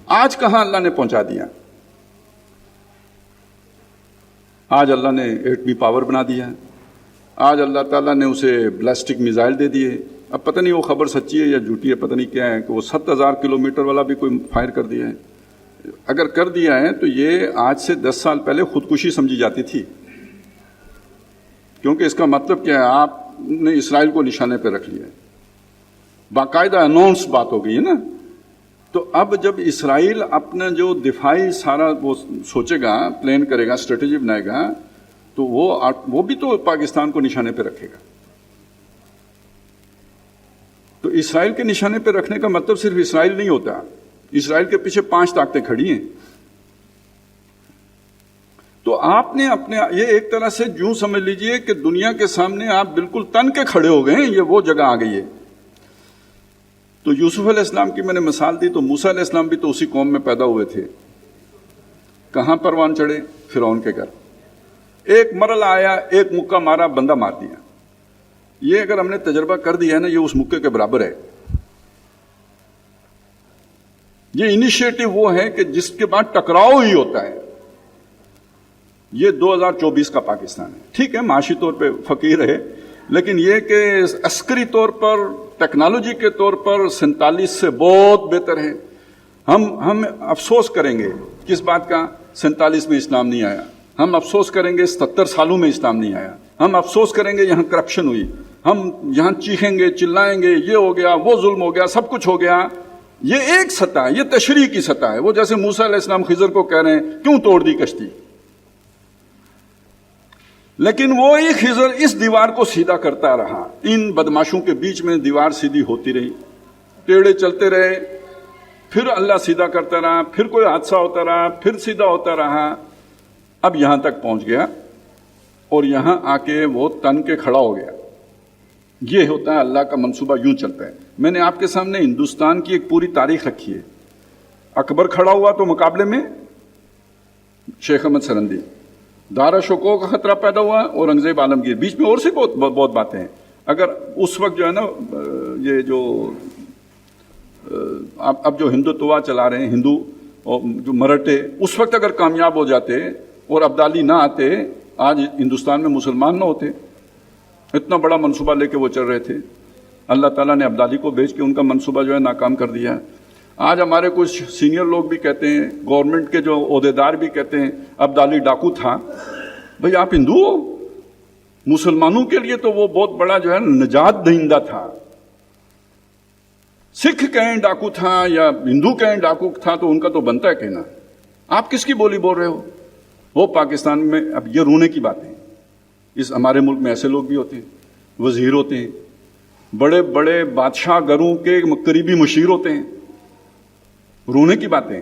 آج کہاں اللہ نے پہنچا دیا؟ آج اللہ نے ایٹمی پاور بنا دیا، آج اللہ تعالیٰ نے اسے بلاسٹک میزائل دے دیے۔ اب پتہ نہیں وہ خبر سچی ہے یا جھوٹی ہے، پتہ نہیں کیا ہے، کہ وہ 7000 کلومیٹر والا بھی کوئی فائر کر دیا ہے۔ اگر کر دیا ہے تو یہ آج سے 10 سال پہلے خودکشی سمجھی جاتی تھی، کیونکہ اس کا مطلب کیا ہے، آپ نے اسرائیل کو نشانے پہ رکھ لیا ہے، باقاعدہ اناؤنس بات ہو گئی ہے نا. تو اب جب اسرائیل اپنا جو دفاعی سارا وہ سوچے گا، پلان کرے گا، اسٹریٹجی بنائے گا، تو وہ بھی تو پاکستان کو نشانے پہ رکھے گا. تو اسرائیل کے نشانے پہ رکھنے کا مطلب صرف اسرائیل نہیں ہوتا، اسرائیل کے پیچھے 5 طاقتیں کھڑی ہیں. تو آپ نے اپنے یہ ایک طرح سے یوں سمجھ لیجئے کہ دنیا کے سامنے آپ بالکل تن کے کھڑے ہو گئے ہیں، یہ وہ جگہ آ گئی ہے. تو یوسف علیہ السلام کی میں نے مثال دی، تو موسیٰ علیہ السلام بھی تو اسی قوم میں پیدا ہوئے تھے. کہاں پروان چڑھے؟ فرعون کے گھر. ایک مرل آیا، ایک مکہ مارا، بندہ مار دیا. یہ اگر ہم نے تجربہ کر دیا ہے نا، یہ اس مکے کے برابر ہے. یہ انیشیٹو وہ ہے کہ جس کے بعد ٹکراؤ ہی ہوتا ہے. یہ 2024 کا پاکستان ہے. ٹھیک ہے، معاشی طور پہ فقیر ہے، لیکن یہ کہ عسکری طور پر، ٹیکنالوجی کے طور پر 47 سے بہت بہتر ہے. ہم افسوس کریں گے کس بات کا؟ 47 میں اسلام نہیں آیا. ہم افسوس کریں گے 70 سالوں میں اسلام نہیں آیا. ہم افسوس کریں گے یہاں کرپشن ہوئی. ہم یہاں چیخیں گے، چلائیں گے، یہ ہو گیا، وہ ظلم ہو گیا، سب کچھ ہو گیا. یہ ایک سطح ہے، یہ تشریح کی سطح ہے. وہ جیسے موسیٰ علیہ السلام خضر کو کہہ رہے ہیں کیوں توڑ دی کشتی، لیکن وہی خضر اس دیوار کو سیدھا کرتا رہا. ان بدماشوں کے بیچ میں دیوار سیدھی ہوتی رہی، ٹیڑے چلتے رہے، پھر اللہ سیدھا کرتا رہا، پھر کوئی حادثہ ہوتا رہا، پھر سیدھا ہوتا رہا. اب یہاں تک پہنچ گیا اور یہاں آ کے وہ تن کے کھڑا ہو گیا. یہ ہوتا ہے اللہ کا منصوبہ، یوں چلتا ہے. میں نے آپ کے سامنے ہندوستان کی ایک پوری تاریخ رکھی ہے. اکبر کھڑا ہوا تو مقابلے میں شیخ احمد سرندی، دارا شکوہ کا خطرہ پیدا ہوا، اورنگزیب عالمگیر، بیچ میں اور سے بہت باتیں ہیں. اگر اس وقت جو ہے نا یہ جو اب جو ہندوتوا چلا رہے ہیں، ہندو جو مراٹھے، اس وقت اگر کامیاب ہو جاتے اور ابدالی نہ آتے، آج ہندوستان میں مسلمان نہ ہوتے. اتنا بڑا منصوبہ لے کے وہ چل رہے تھے. اللہ تعالیٰ نے ابدالی کو بھیج کے ان کا منصوبہ جو ہے ناکام کر دیا. آج ہمارے کچھ سینئر لوگ بھی کہتے ہیں، گورنمنٹ کے جو عہدیدار بھی کہتے ہیں ابدالی ڈاکو تھا. بھئی آپ ہندو ہو؟ مسلمانوں کے لیے تو وہ بہت بڑا جو ہے نجات دہندہ تھا. سکھ کہیں ڈاکو تھا یا ہندو کہیں ڈاکو تھا تو ان کا تو بنتا ہے کہنا. آپ کس کی بولی بول رہے ہو؟ وہ پاکستان میں اب یہ رونے کی بات ہے. اس ہمارے ملک میں ایسے لوگ بھی ہوتے ہیں، وزیر ہوتے ہیں، بڑے بڑے بادشاہ گھروں کے قریبی مشیر ہوتے ہیں. رونے کی باتیں.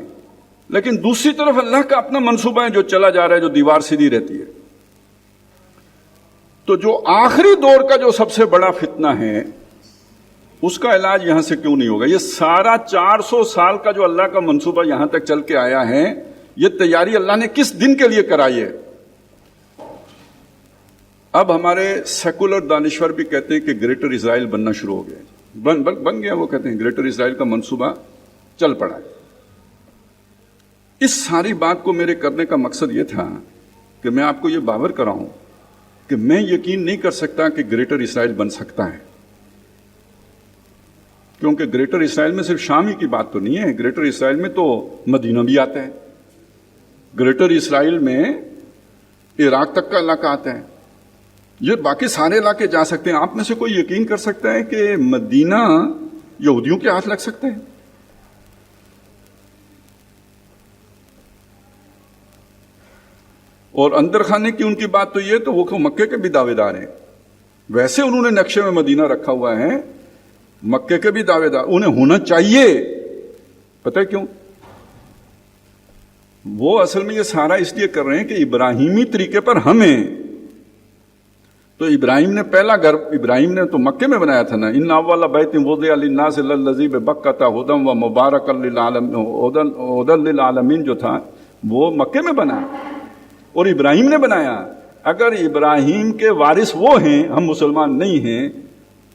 لیکن دوسری طرف اللہ کا اپنا منصوبہ ہے جو چلا جا رہا ہے، جو دیوار سیدھی رہتی ہے. تو جو آخری دور کا جو سب سے بڑا فتنہ ہے، اس کا علاج یہاں سے کیوں نہیں ہوگا؟ یہ سارا 400 سال کا جو اللہ کا منصوبہ یہاں تک چل کے آیا ہے، یہ تیاری اللہ نے کس دن کے لیے کرائی ہے؟ اب ہمارے سیکولر دانشور بھی کہتے ہیں کہ گریٹر اسرائیل بننا شروع ہو گیا، بن گیا. وہ کہتے ہیں گریٹر اسرائیل کا منصوبہ چل پڑا ہے. اس ساری بات کو میرے کرنے کا مقصد یہ تھا کہ میں آپ کو یہ باور کراؤں کہ میں یقین نہیں کر سکتا کہ گریٹر اسرائیل بن سکتا ہے، کیونکہ گریٹر اسرائیل میں صرف شام ہی کی بات تو نہیں ہے. گریٹر اسرائیل میں تو مدینہ بھی آتا ہے. گریٹر اسرائیل میں عراق تک کا علاقہ آتا ہے. یہ باقی سارے علاقے جا سکتے ہیں. آپ میں سے کوئی یقین کر سکتا ہے کہ مدینہ یہودیوں کے ہاتھ لگ سکتا ہے؟ اور اندر خانے کی ان کی بات تو یہ، تو وہ مکے کے بھی دعوے دار ہیں. ویسے انہوں نے نقشے میں مدینہ رکھا ہوا ہے، مکے کے بھی دعوے دار انہیں ہونا چاہیے. پتہ ہے کیوں؟ وہ اصل میں یہ سارا اس لیے کر رہے ہیں کہ ابراہیمی طریقے پر ہمیں، تو ابراہیم نے پہلا گھر ابراہیم نے تو مکے میں بنایا تھا نا. ان اول بیت وضع للناس للذی ببکۃ ھدی ومبارکا للعالمین جو تھا وہ مکے میں بنا اور ابراہیم نے بنایا. اگر ابراہیم کے وارث وہ ہیں، ہم مسلمان نہیں ہیں،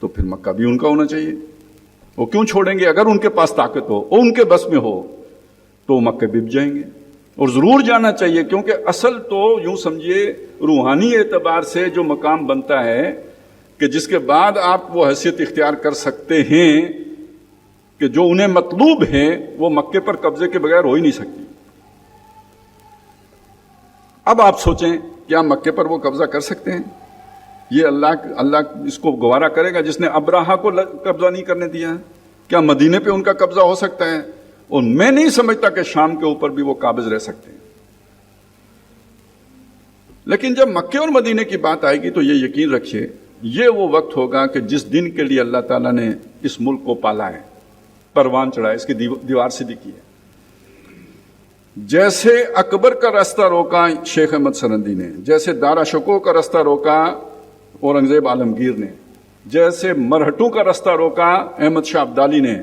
تو پھر مکہ بھی ان کا ہونا چاہیے. وہ کیوں چھوڑیں گے؟ اگر ان کے پاس طاقت ہو اور ان کے بس میں ہو تو مکے بھی جائیں گے. اور ضرور جانا چاہیے، کیونکہ اصل تو یوں سمجھیے روحانی اعتبار سے جو مقام بنتا ہے کہ جس کے بعد آپ وہ حیثیت اختیار کر سکتے ہیں کہ جو انہیں مطلوب ہے، وہ مکے پر قبضے کے بغیر ہو ہی نہیں سکتی. اب آپ سوچیں کیا مکے پر وہ قبضہ کر سکتے ہیں؟ یہ اللہ اس کو گوارا کرے گا جس نے ابراہا کو قبضہ نہیں کرنے دیا؟ کیا مدینے پہ ان کا قبضہ ہو سکتا ہے؟ اور میں نہیں سمجھتا کہ شام کے اوپر بھی وہ قابض رہ سکتے ہیں. لیکن جب مکے اور مدینے کی بات آئے گی تو یہ یقین رکھیے یہ وہ وقت ہوگا کہ جس دن کے لیے اللہ تعالیٰ نے اس ملک کو پالا ہے، پروان چڑھا ہے، اس کی دیوار سیدھی کی ہے. جیسے اکبر کا راستہ روکا شیخ احمد سرندی نے، جیسے دارا شکوہ کا راستہ روکا اورنگزیب عالمگیر نے، جیسے مرہٹوں کا راستہ روکا احمد شاہ ابدالی نے،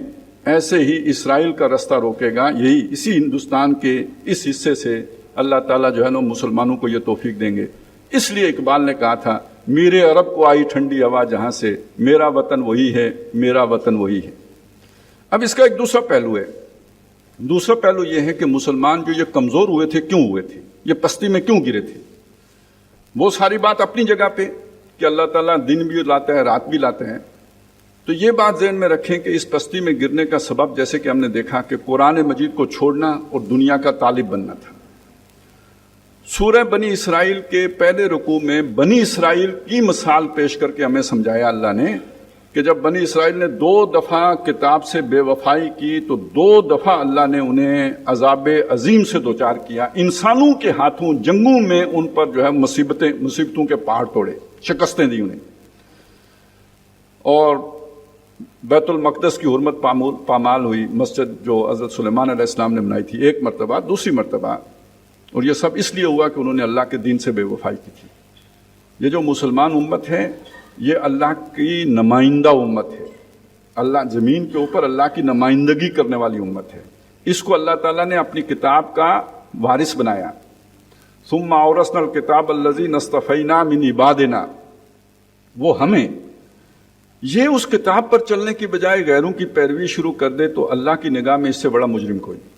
ایسے ہی اسرائیل کا راستہ روکے گا. یہی اسی ہندوستان کے اس حصے سے اللہ تعالیٰ جو ہے نا مسلمانوں کو یہ توفیق دیں گے. اس لیے اقبال نے کہا تھا میرے عرب کو آئی ٹھنڈی ہوا جہاں سے، میرا وطن وہی ہے، میرا وطن وہی ہے. اب اس کا ایک دوسرا پہلو ہے. دوسرا پہلو یہ ہے کہ مسلمان جو یہ کمزور ہوئے تھے کیوں ہوئے تھے، یہ پستی میں کیوں گرے تھے. وہ ساری بات اپنی جگہ پہ کہ اللہ تعالیٰ دن بھی لاتا ہے رات بھی لاتا ہے. تو یہ بات ذہن میں رکھیں کہ اس پستی میں گرنے کا سبب جیسے کہ ہم نے دیکھا کہ قرآن مجید کو چھوڑنا اور دنیا کا طالب بننا تھا. سورہ بنی اسرائیل کے پہلے رکوع میں بنی اسرائیل کی مثال پیش کر کے ہمیں سمجھایا اللہ نے کہ جب بنی اسرائیل نے 2 دفعہ کتاب سے بے وفائی کی تو 2 دفعہ اللہ نے انہیں عذاب عظیم سے دوچار کیا. انسانوں کے ہاتھوں جنگوں میں ان پر جو ہے مصیبتوں کے پہاڑ توڑے، شکستیں دی انہیں، اور بیت المقدس کی حرمت پامال ہوئی. مسجد جو حضرت سلیمان علیہ السلام نے بنائی تھی ایک مرتبہ، دوسری مرتبہ، اور یہ سب اس لیے ہوا کہ انہوں نے اللہ کے دین سے بے وفائی کی تھی. یہ جو مسلمان امت ہے یہ اللہ کی نمائندہ امت ہے. اللہ زمین کے اوپر اللہ کی نمائندگی کرنے والی امت ہے. اس کو اللہ تعالیٰ نے اپنی کتاب کا وارث بنایا. ثم اورثنا الکتاب الذین اصطفینا من عبادنا، وہ ہمیں، یہ اس کتاب پر چلنے کی بجائے غیروں کی پیروی شروع کر دے تو اللہ کی نگاہ میں اس سے بڑا مجرم کوئی نہیں.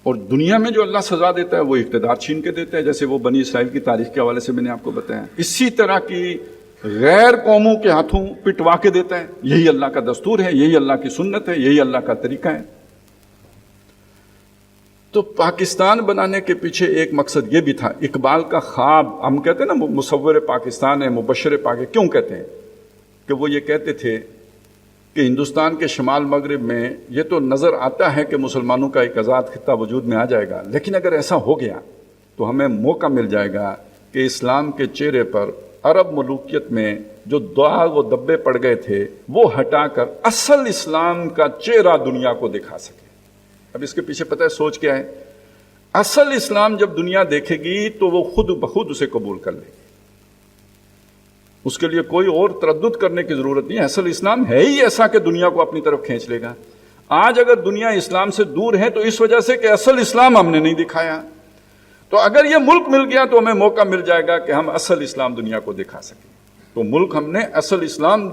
اور دنیا میں جو اللہ سزا دیتا ہے وہ اقتدار چھین کے دیتا ہے، جیسے وہ بنی اسرائیل کی تاریخ کے حوالے سے میں نے آپ کو بتایا. اسی طرح کی غیر قوموں کے ہاتھوں پٹوا کے دیتا ہے. یہی اللہ کا دستور ہے، یہی اللہ کی سنت ہے، یہی اللہ کا طریقہ ہے. تو پاکستان بنانے کے پیچھے ایک مقصد یہ بھی تھا. اقبال کا خواب، ہم کہتے ہیں نا مصور پاکستان ہے، مبشر پاکستان کیوں کہتے ہیں؟ کہ وہ یہ کہتے تھے کہ ہندوستان کے شمال مغرب میں یہ تو نظر آتا ہے کہ مسلمانوں کا ایک آزاد خطہ وجود میں آ جائے گا، لیکن اگر ایسا ہو گیا تو ہمیں موقع مل جائے گا کہ اسلام کے چہرے پر عرب ملوکیت میں جو داغ و دبے پڑ گئے تھے وہ ہٹا کر اصل اسلام کا چہرہ دنیا کو دکھا سکے. اب اس کے پیچھے پتہ ہے سوچ کیا ہے؟ اصل اسلام جب دنیا دیکھے گی تو وہ خود بخود اسے قبول کر لے گی. اس کے لیے کوئی اور تردد کرنے کی ضرورت نہیں ہے. اصل اسلام ہے ہی ایسا کہ دنیا کو اپنی طرف کھینچ لے گا. آج اگر دنیا اسلام سے دور ہے تو اس وجہ سے کہ اصل اسلام ہم نے نہیں دکھایا. تو اگر یہ ملک مل گیا تو ہمیں موقع مل جائے گا کہ ہم اصل اسلام دنیا کو دکھا سکیں. تو ملک ہم نے اصل اسلام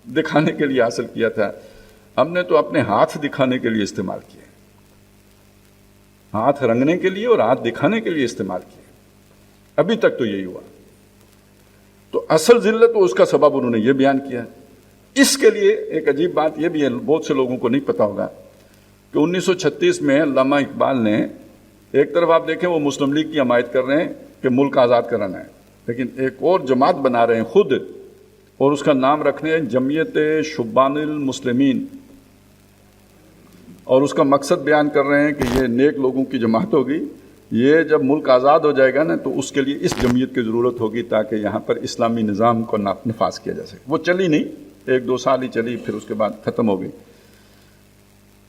دکھانے کے لیے حاصل کیا تھا، ہم نے تو اپنے ہاتھ دکھانے کے لیے استعمال کیا، ہاتھ رنگنے کے لیے اور ہاتھ دکھانے کے لیے استعمال کیا. ابھی تک تو یہی ہوا. تو اصل ذلت تو اس کا سبب انہوں نے یہ بیان کیا. اس کے لیے ایک عجیب بات یہ بھی ہے، بہت سے لوگوں کو نہیں پتا ہوگا کہ 1936 میں علامہ اقبال نے، ایک طرف آپ دیکھیں وہ مسلم لیگ کی حمایت کر رہے ہیں کہ ملک آزاد کرانا ہے، لیکن ایک اور جماعت بنا رہے ہیں خود، اور اس کا نام رکھنے ہیں جمعیت شبان المسلمین، اور اس کا مقصد بیان کر رہے ہیں کہ یہ نیک لوگوں کی جماعت ہوگی. یہ جب ملک آزاد ہو جائے گا نا تو اس کے لیے اس جمعیت کی ضرورت ہوگی تاکہ یہاں پر اسلامی نظام کو نفاذ کیا جا سکے. وہ چلی نہیں، 1-2 سال ہی چلی، پھر اس کے بعد ختم ہو گئی.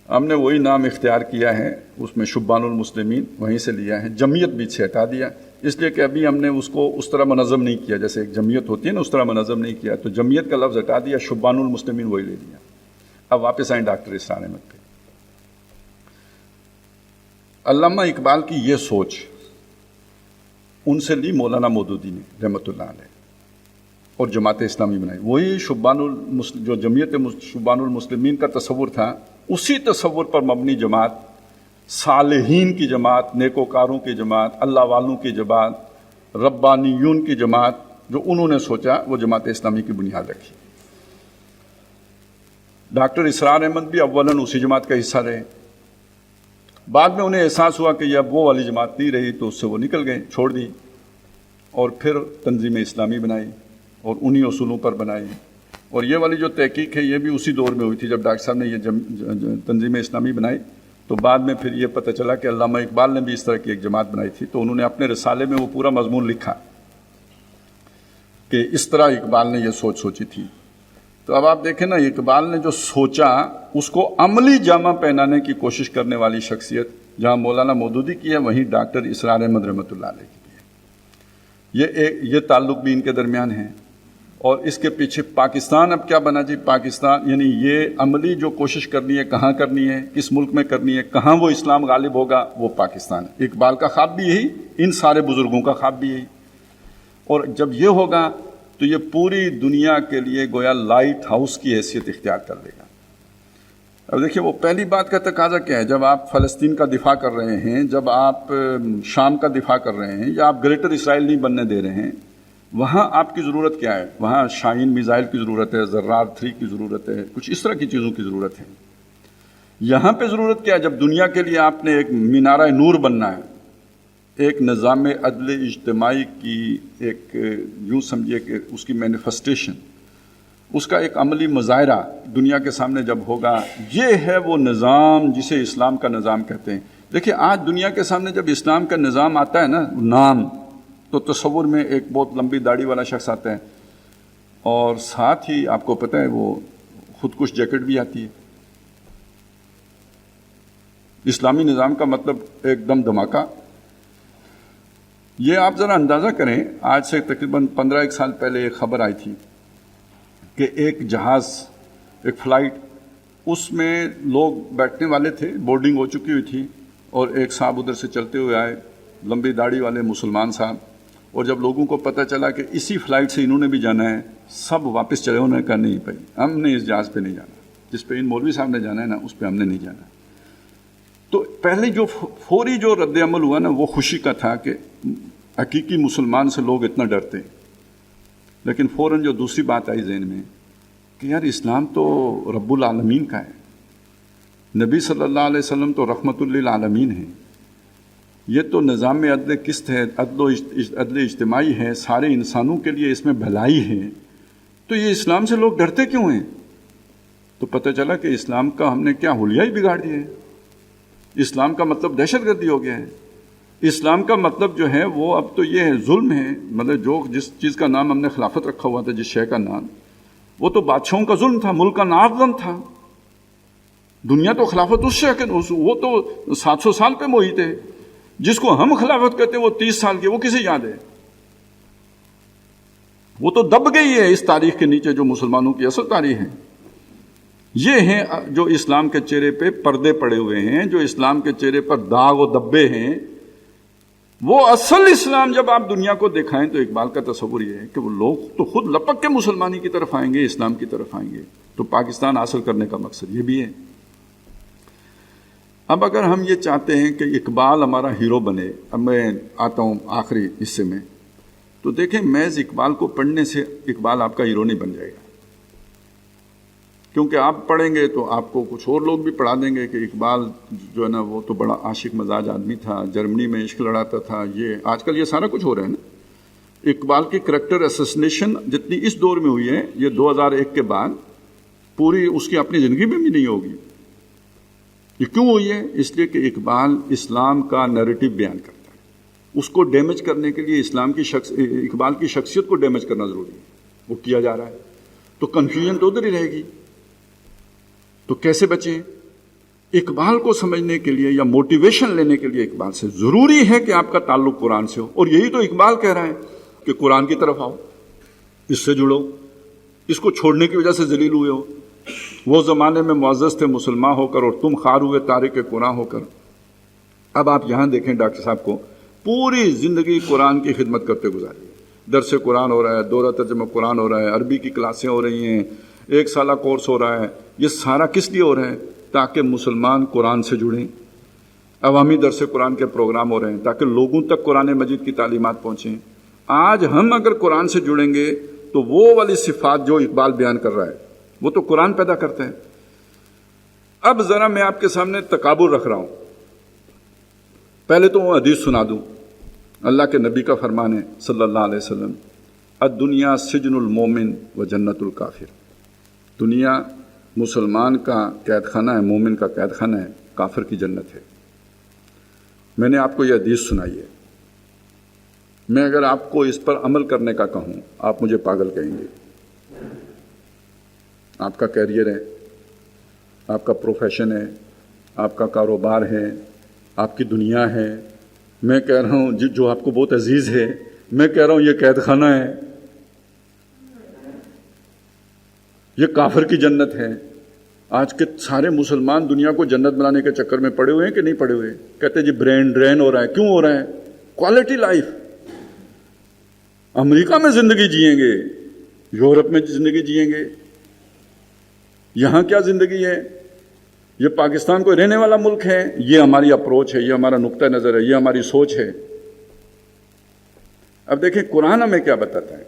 ہم نے وہی نام اختیار کیا ہے، اس میں شبان المسلمین وہیں سے لیا ہے. جمعیت بیچ سے ہٹا دیا اس لیے کہ ابھی ہم نے اس کو اس طرح منظم نہیں کیا جیسے ایک جمعیت ہوتی ہے نا، اس طرح منظم نہیں کیا. تو جمعیت کا لفظ ہٹا دیا، شبان المسلمین وہی لے لیا. اب واپس آئیں ڈاکٹر اسرار احمد پہ. علامہ اقبال کی یہ سوچ ان سے لی مولانا مودودی نے رحمۃ اللہ علیہ، اور جماعت اسلامی بنائی. وہی جو جمعیت شبان المسلمین کا تصور تھا، اسی تصور پر مبنی جماعت، صالحین کی جماعت، نیکوکاروں کی جماعت، اللہ والوں کی جماعت، ربانیون کی جماعت، جو انہوں نے سوچا وہ جماعت اسلامی کی بنیاد رکھی. ڈاکٹر اسرار احمد بھی اولاً اسی جماعت کا حصہ رہے. بعد میں انہیں احساس ہوا کہ یہ اب وہ والی جماعت نہیں رہی تو اس سے وہ نکل گئے، چھوڑ دی، اور پھر تنظیم اسلامی بنائی اور انہی اصولوں پر بنائی. اور یہ والی جو تحقیق ہے یہ بھی اسی دور میں ہوئی تھی جب ڈاکٹر صاحب نے یہ تنظیم اسلامی بنائی. تو بعد میں پھر یہ پتہ چلا کہ علامہ اقبال نے بھی اس طرح کی ایک جماعت بنائی تھی، تو انہوں نے اپنے رسالے میں وہ پورا مضمون لکھا کہ اس طرح اقبال نے یہ سوچی تھی. تو اب آپ دیکھیں نا، اقبال نے جو سوچا اس کو عملی جامہ پہنانے کی کوشش کرنے والی شخصیت جہاں مولانا مودودی کی ہے، وہیں ڈاکٹر اسرار احمد رحمۃ اللہ علیہ کی ہے. یہ تعلق بھی ان کے درمیان ہے. اور اس کے پیچھے پاکستان اب کیا بنا جی؟ پاکستان یعنی یہ عملی جو کوشش کرنی ہے کہاں کرنی ہے، کس ملک میں کرنی ہے، کہاں وہ اسلام غالب ہوگا، وہ پاکستان ہے. اقبال کا خواب بھی یہی، ان سارے بزرگوں کا خواب بھی یہی. اور جب یہ ہوگا تو یہ پوری دنیا کے لیے گویا لائٹ ہاؤس کی حیثیت اختیار کر لے گا. اب دیکھیے وہ پہلی بات کا تقاضا کیا ہے، جب آپ فلسطین کا دفاع کر رہے ہیں، جب آپ شام کا دفاع کر رہے ہیں، یا آپ گریٹر اسرائیل نہیں بننے دے رہے ہیں، وہاں آپ کی ضرورت کیا ہے؟ وہاں شاہین میزائل کی ضرورت ہے، ذرار 3 کی ضرورت ہے، کچھ اس طرح کی چیزوں کی ضرورت ہے. یہاں پہ ضرورت کیا ہے؟ جب دنیا کے لیے آپ نے ایک مینارہ نور بننا ہے، ایک نظام عدل اجتماعی کی ایک یوں سمجھیے کہ اس کی مینیفسٹیشن، اس کا ایک عملی مظاہرہ دنیا کے سامنے جب ہوگا، یہ ہے وہ نظام جسے اسلام کا نظام کہتے ہیں. دیکھیں آج دنیا کے سامنے جب اسلام کا نظام آتا ہے نا، نام، تو تصور میں ایک بہت لمبی داڑھی والا شخص آتا ہے، اور ساتھ ہی آپ کو پتہ ہے وہ خودکش جیکٹ بھی آتی ہے. اسلامی نظام کا مطلب ایک دم دھماکہ. یہ آپ ذرا اندازہ کریں، آج سے تقریباً 15 سال پہلے ایک خبر آئی تھی کہ ایک جہاز، ایک فلائٹ، اس میں لوگ بیٹھنے والے تھے، بورڈنگ ہو چکی ہوئی تھی، اور ایک صاحب ادھر سے چلتے ہوئے آئے، لمبی داڑھی والے مسلمان صاحب. اور جب لوگوں کو پتہ چلا کہ اسی فلائٹ سے انہوں نے بھی جانا ہے، سب واپس چلے. انہوں نے کہا نہیں بھائی، ہم نے اس جہاز پہ نہیں جانا، جس پہ ان مولوی صاحب نے جانا ہے نا، اس پہ ہم نے نہیں جانا. تو پہلے جو فوری جو رد عمل ہوا نا، وہ خوشی کا تھا کہ حقیقی مسلمان سے لوگ اتنا ڈرتے. لیکن فوراً جو دوسری بات آئی ذہن میں کہ یار اسلام تو رب العالمین کا ہے، نبی صلی اللہ علیہ وسلم تو رحمت للعالمین ہے، یہ تو نظام عدل قسط ہے، عدل اجتماعی ہے، سارے انسانوں کے لیے اس میں بھلائی ہے، تو یہ اسلام سے لوگ ڈرتے کیوں ہیں؟ تو پتہ چلا کہ اسلام کا ہم نے کیا حلیہ ہی بگاڑ دیا ہے. اسلام کا مطلب دہشت گردی ہو گیا ہے. اسلام کا مطلب جو ہے وہ اب تو یہ ہے، ظلم ہے. مطلب جو جس چیز کا نام ہم نے خلافت رکھا ہوا تھا، جس شے کا نام، وہ تو بادشاہوں کا ظلم تھا، ملک کا ناظم تھا. دنیا تو خلافت اس شے کے، وہ تو 700 سال پہ محیط ہے. جس کو ہم خلافت کہتے ہیں وہ 30 سال کی، وہ کسے یاد ہے؟ وہ تو دب گئی ہے اس تاریخ کے نیچے جو مسلمانوں کی اصل تاریخ ہے. یہ ہیں جو اسلام کے چہرے پہ پردے پڑے ہوئے ہیں، جو اسلام کے چہرے پر داغ و دبے ہیں. وہ اصل اسلام جب آپ دنیا کو دکھائیں تو اقبال کا تصور یہ ہے کہ وہ لوگ تو خود لپک کے مسلمانی کی طرف آئیں گے، اسلام کی طرف آئیں گے. تو پاکستان حاصل کرنے کا مقصد یہ بھی ہے. اب اگر ہم یہ چاہتے ہیں کہ اقبال ہمارا ہیرو بنے، اب میں آتا ہوں آخری حصے میں، تو دیکھیں محض اقبال کو پڑھنے سے اقبال آپ کا ہیرو نہیں بن جائے گا. کیونکہ آپ پڑھیں گے تو آپ کو کچھ اور لوگ بھی پڑھا دیں گے کہ اقبال جو ہے نا وہ تو بڑا عاشق مزاج آدمی تھا، جرمنی میں عشق لڑاتا تھا. یہ آج کل یہ سارا کچھ ہو رہا ہے نا. اقبال کی کریکٹر اسسنیشن جتنی اس دور میں ہوئی ہے، یہ 2001 کے بعد پوری اس کی اپنی زندگی میں بھی نہیں ہوگی. یہ کیوں ہوئی ہے؟ اس لیے کہ اقبال اسلام کا نیریٹو بیان کرتا ہے. اس کو ڈیمیج کرنے کے لیے اقبال کی شخصیت کو ڈیمیج کرنا ضروری ہے. وہ کیا جا رہا ہے. تو کنفیوژن تو ادھر ہی رہے گی. تو کیسے بچیں؟ اقبال کو سمجھنے کے لیے یا موٹیویشن لینے کے لیے اقبال سے ضروری ہے کہ آپ کا تعلق قرآن سے ہو. اور یہی تو اقبال کہہ رہا ہے کہ قرآن کی طرف آؤ، اس سے جڑو. اس کو چھوڑنے کی وجہ سے ذلیل ہوئے ہو. وہ زمانے میں معزز تھے مسلمان ہو کر، اور تم خار ہوئے تارک قرآن ہو کر. اب آپ یہاں دیکھیں ڈاکٹر صاحب کو پوری زندگی قرآن کی خدمت کرتے گزاری ہے. درس قرآن ہو رہا ہے، دورہ ترجمہ قرآن ہو رہا ہے، عربی کی کلاسیں ہو رہی ہیں، 1 سالہ کورس ہو رہا ہے. یہ سارا کس لیے ہو رہا ہے؟ تاکہ مسلمان قرآن سے جڑیں. عوامی درس قرآن کے پروگرام ہو رہے ہیں تاکہ لوگوں تک قرآن مجید کی تعلیمات پہنچیں. آج ہم اگر قرآن سے جڑیں گے تو وہ والی صفات جو اقبال بیان کر رہا ہے وہ تو قرآن پیدا کرتا ہے. اب ذرا میں آپ کے سامنے تکابر رکھ رہا ہوں. پہلے تو وہ حدیث سنا دوں، اللہ کے نبی کا فرمان ہے صلی اللہ علیہ وسلم، الدنیا سجن المومن و جنت الکافر، دنیا مسلمان کا قید خانہ ہے، مومن کا قید خانہ ہے، کافر کی جنت ہے۔ میں نے آپ کو یہ حدیث سنائی ہے، میں اگر آپ کو اس پر عمل کرنے کا کہوں آپ مجھے پاگل کہیں گے۔ آپ کا کیریئر ہے، آپ کا پروفیشن ہے، آپ کا کاروبار ہے، آپ کی دنیا ہے، میں کہہ رہا ہوں جو آپ کو بہت عزیز ہے، میں کہہ رہا ہوں یہ قید خانہ ہے، یہ کافر کی جنت ہے۔ آج کے سارے مسلمان دنیا کو جنت بنانے کے چکر میں پڑے ہوئے ہیں کہ نہیں پڑے ہوئے؟ کہتے ہیں جی برین ڈرین ہو رہا ہے، کیوں ہو رہا ہے؟ کوالٹی لائف، امریکہ میں زندگی جئیں گے، یورپ میں زندگی جئیں گے، یہاں کیا زندگی ہے؟ یہ پاکستان کوئی رہنے والا ملک ہے؟ یہ ہماری اپروچ ہے، یہ ہمارا نقطہ نظر ہے، یہ ہماری سوچ ہے۔ اب دیکھیں قرآن ہمیں کیا بتاتا ہے،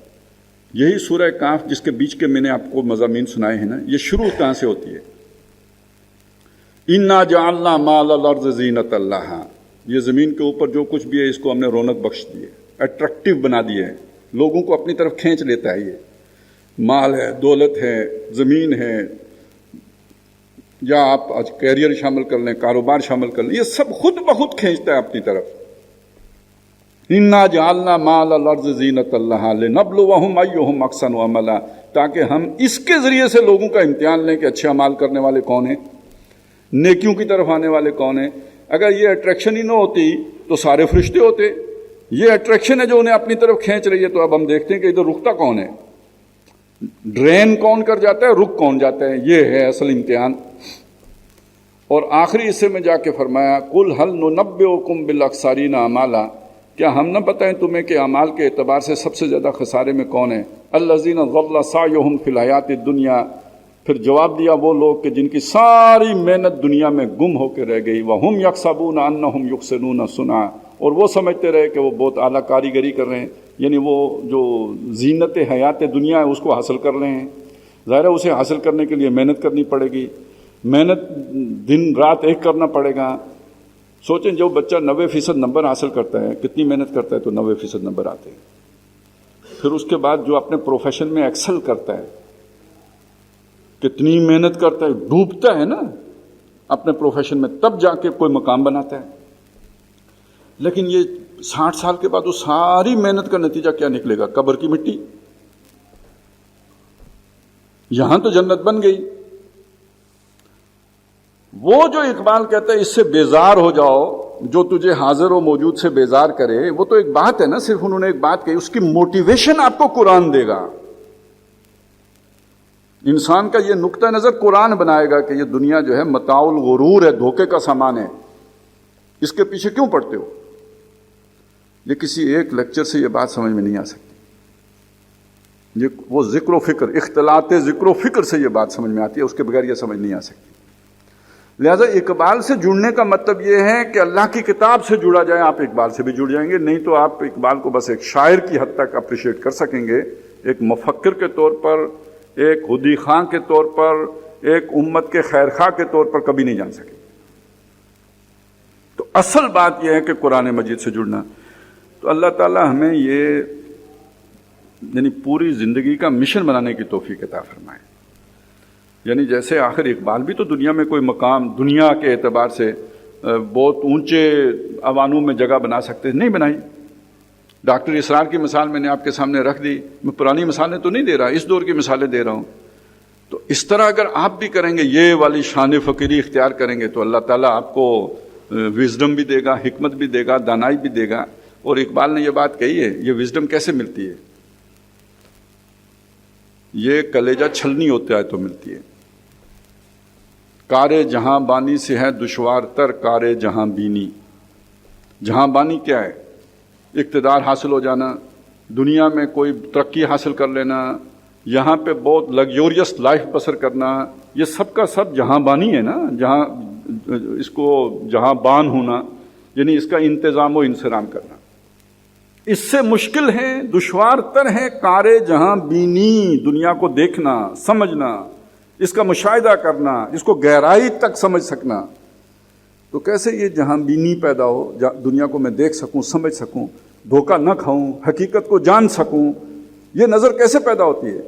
یہی سورہ کاف جس کے بیچ کے میں نے آپ کو مضامین سنائے ہیں نا، یہ شروع کہاں سے ہوتی ہے؟ اِنَّا جَعَلْنَا مَا عَلَى الْأَرْضِ زِینَةً لَہَا، یہ زمین کے اوپر جو کچھ بھی ہے اس کو ہم نے رونق بخش دی ہے، اٹریکٹیو بنا دی ہے، لوگوں کو اپنی طرف کھینچ لیتا ہے۔ یہ مال ہے، دولت ہے، زمین ہے، یا آپ آج کیریئر شامل کر لیں، کاروبار شامل کر لیں، یہ سب خود بخود کھینچتا ہے اپنی طرف۔ اِنَّا جَعَلْنَا مَا عَلَى الْأَرْضِ زِینَةً لَہَا لِنَبْلُوَهُمْ أَيُّهُمْ أَحْسَنُ عَمَلًا، تاکہ ہم اس کے ذریعے سے لوگوں کا امتحان لیں کہ اچھے اعمال کرنے والے کون ہیں، نیکیوں کی طرف آنے والے کون ہیں۔ اگر یہ اٹریکشن ہی نہ ہوتی تو سارے فرشتے ہوتے، یہ اٹریکشن ہے جو انہیں اپنی طرف کھینچ رہی ہے۔ تو اب ہم دیکھتے ہیں کہ ادھر رکتا کون ہے، ڈرین کون کر جاتا ہے، رک کون جاتا ہے، یہ ہے اصل امتحان۔ اور آخری حصے میں جا کے فرمایا قُلْ هَلْ نُنَبِّئُكُمْ بِالْأَخْسَرِينَ أَعْمَالًا، کیا ہم نہ بتائیں تمہیں کہ اعمال کے اعتبار سے سب سے زیادہ خسارے میں کون ہے؟ الَّذِينَ ضَلَّ سَعْيُهُمْ فِي الْحَيَاةِ الدُّنْيَا، پھر جواب دیا وہ لوگ کہ جن کی ساری محنت دنیا میں گم ہو کے رہ گئی، وَهُمْ يَحْسَبُونَ أَنَّهُمْ يُحْسِنُونَ صُنْعًا، اور وہ سمجھتے رہے کہ وہ بہت اعلیٰ کاریگری کر رہے ہیں، یعنی وہ جو زینت حیات دنیا ہے اس کو حاصل کر رہے ہیں۔ ظاہر ہے اسے حاصل کرنے کے لیے محنت کرنی پڑے گی، محنت دن رات ایک کرنا پڑے گا۔ سوچیں جو بچہ 90% نمبر حاصل کرتا ہے، کتنی محنت کرتا ہے تو 90% نمبر آتے ہیں۔ پھر اس کے بعد جو اپنے پروفیشن میں ایکسل کرتا ہے، کتنی محنت کرتا ہے، ڈوبتا ہے نا اپنے پروفیشن میں، تب جا کے کوئی مقام بناتا ہے۔ لیکن یہ 60 سال کے بعد وہ ساری محنت کا نتیجہ کیا نکلے گا؟ قبر کی مٹی۔ یہاں تو جنت بن گئی۔ وہ جو اقبال کہتا ہے اس سے بیزار ہو جاؤ، جو تجھے حاضر و موجود سے بیزار کرے، وہ تو ایک بات ہے نا، صرف انہوں نے ایک بات کہی، اس کی موٹیویشن آپ کو قرآن دے گا۔ انسان کا یہ نقطہ نظر قرآن بنائے گا کہ یہ دنیا جو ہے متاع الغرور ہے، دھوکے کا سامان ہے، اس کے پیچھے کیوں پڑتے ہو؟ یہ کسی ایک لیکچر سے یہ بات سمجھ میں نہیں آ سکتی، یہ وہ ذکر و فکر، اختلاط ذکر و فکر سے یہ بات سمجھ میں آتی ہے، اس کے بغیر یہ سمجھ نہیں آ سکتی۔ لہذا اقبال سے جڑنے کا مطلب یہ ہے کہ اللہ کی کتاب سے جڑا جائے، آپ اقبال سے بھی جڑ جائیں گے، نہیں تو آپ اقبال کو بس ایک شاعر کی حد تک اپریشیٹ کر سکیں گے، ایک مفکر کے طور پر، ایک ہدی خاں کے طور پر، ایک امت کے خیر خواہ کے طور پر کبھی نہیں جان سکیں۔ تو اصل بات یہ ہے کہ قرآن مجید سے جڑنا۔ تو اللہ تعالیٰ ہمیں یہ یعنی پوری زندگی کا مشن بنانے کی توفیق عطا فرمائے۔ یعنی جیسے آخر اقبال بھی تو دنیا میں کوئی مقام دنیا کے اعتبار سے بہت اونچے اوانوں میں جگہ بنا سکتے، نہیں بنائی۔ ڈاکٹر اسرار کی مثال میں نے آپ کے سامنے رکھ دی، میں پرانی مثالیں تو نہیں دے رہا، اس دور کی مثالیں دے رہا ہوں۔ تو اس طرح اگر آپ بھی کریں گے، یہ والی شان فقیری اختیار کریں گے، تو اللہ تعالیٰ آپ کو وزڈم بھی دے گا، حکمت بھی دے گا، دانائی بھی دے گا۔ اور اقبال نے یہ بات کہی ہے، یہ وزڈم کیسے ملتی ہے؟ یہ کلیجہ چھلنی ہوتا ہے تو ملتی ہے۔ کارے جہاں بانی سے ہے دشوار تر کارے جہاں بینی۔ جہاں بانی کیا ہے؟ اقتدار حاصل ہو جانا، دنیا میں کوئی ترقی حاصل کر لینا، یہاں پہ بہت لگزوریس لائف بسر کرنا، یہ سب کا سب جہاں بانی ہے نا، جہاں اس کو جہاں بان ہونا، یعنی اس کا انتظام و انصرام کرنا۔ اس سے مشکل ہے، دشوار تر ہے کارے جہاں بینی، دنیا کو دیکھنا، سمجھنا، اس کا مشاہدہ کرنا، اس کو گہرائی تک سمجھ سکنا۔ تو کیسے یہ جہاں بینی پیدا ہو، دنیا کو میں دیکھ سکوں، سمجھ سکوں، دھوکہ نہ کھاؤں، حقیقت کو جان سکوں، یہ نظر کیسے پیدا ہوتی ہے؟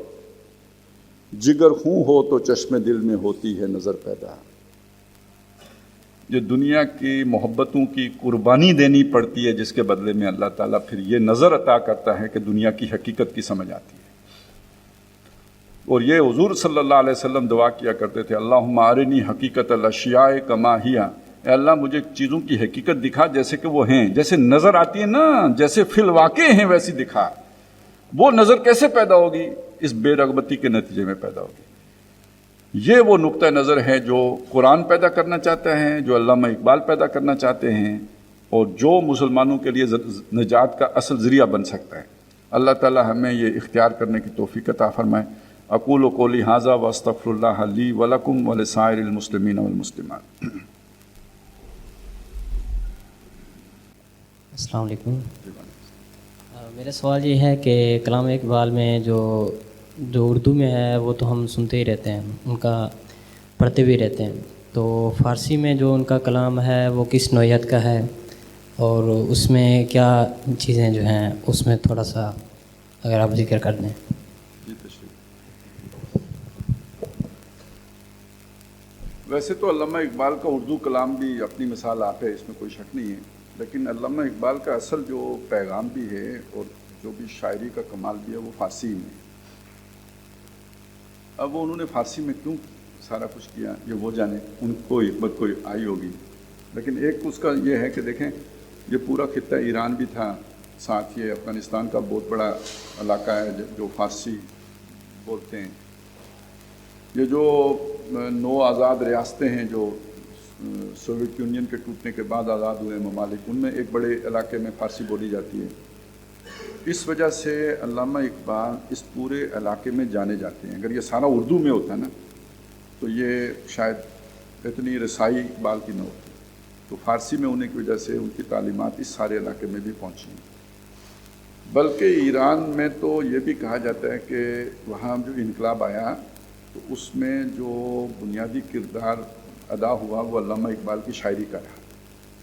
جگر خوں ہو تو چشم دل میں ہوتی ہے نظر پیدا. جو دنیا کی محبتوں کی قربانی دینی پڑتی ہے، جس کے بدلے میں اللہ تعالیٰ پھر یہ نظر عطا کرتا ہے کہ دنیا کی حقیقت کی سمجھ آتی ہے. اور یہ حضور صلی اللہ علیہ وسلم دعا کیا کرتے تھے، اللہم ارنی حقیقت الاشیاء کما ہی، اے اللہ مجھے چیزوں کی حقیقت دکھا جیسے کہ وہ ہیں، جیسے نظر آتی ہے نا، جیسے فی الواقع ہیں ویسی دکھا. وہ نظر کیسے پیدا ہوگی؟ اس بے رغبتی کے نتیجے میں پیدا ہوگی. یہ وہ نقطہ نظر ہے جو قرآن پیدا کرنا چاہتا ہے، جو علامہ اقبال پیدا کرنا چاہتے ہیں، اور جو مسلمانوں کے لیے نجات کا اصل ذریعہ بن سکتا ہے. اللہ تعالی ہمیں یہ اختیار کرنے کی توفیق عطا فرمائے. اقول قولی ھذا واستغفر اللہ لی ولکم ولسائر المسلمین والمسلمات. السلام علیکم. میرا سوال یہ ہے کہ کلام اقبال میں جو اردو میں ہے وہ تو ہم سنتے ہی رہتے ہیں، ان کا پڑھتے بھی رہتے ہیں، تو فارسی میں جو ان کا کلام ہے وہ کس نوعیت کا ہے، اور اس میں کیا چیزیں جو ہیں اس میں تھوڑا سا اگر آپ ذکر کر دیں. ویسے تو علامہ اقبال کا اردو کلام بھی اپنی مثال آپ ہے، اس میں کوئی شک نہیں ہے، لیکن علامہ اقبال کا اصل جو پیغام بھی ہے اور جو بھی شاعری کا کمال بھی ہے وہ فارسی میں. اب وہ انہوں نے فارسی میں کیوں سارا کچھ کیا یہ وہ جانے، ان کو حکمت کوئی آئی ہوگی. لیکن ایک اس کا یہ ہے کہ دیکھیں یہ پورا خطہ ایران بھی تھا، ساتھ یہ افغانستان کا بہت بڑا علاقہ ہے جو فارسی بولتے ہیں. یہ جو 9 آزاد ریاستیں ہیں جو سوویت یونین کے ٹوٹنے کے بعد آزاد ہوئے ممالک، ان میں ایک بڑے علاقے میں فارسی بولی جاتی ہے. اس وجہ سے علامہ اقبال اس پورے علاقے میں جانے جاتے ہیں. اگر یہ سارا اردو میں ہوتا نا تو یہ شاید اتنی رسائی اقبال کی نہ ہوتی. تو فارسی میں ہونے کی وجہ سے ان کی تعلیمات اس سارے علاقے میں بھی پہنچی ہیں. بلکہ ایران میں تو یہ بھی کہا جاتا ہے کہ وہاں جو انقلاب آیا تو اس میں جو بنیادی کردار ادا ہوا وہ علامہ اقبال کی شاعری کا رہا،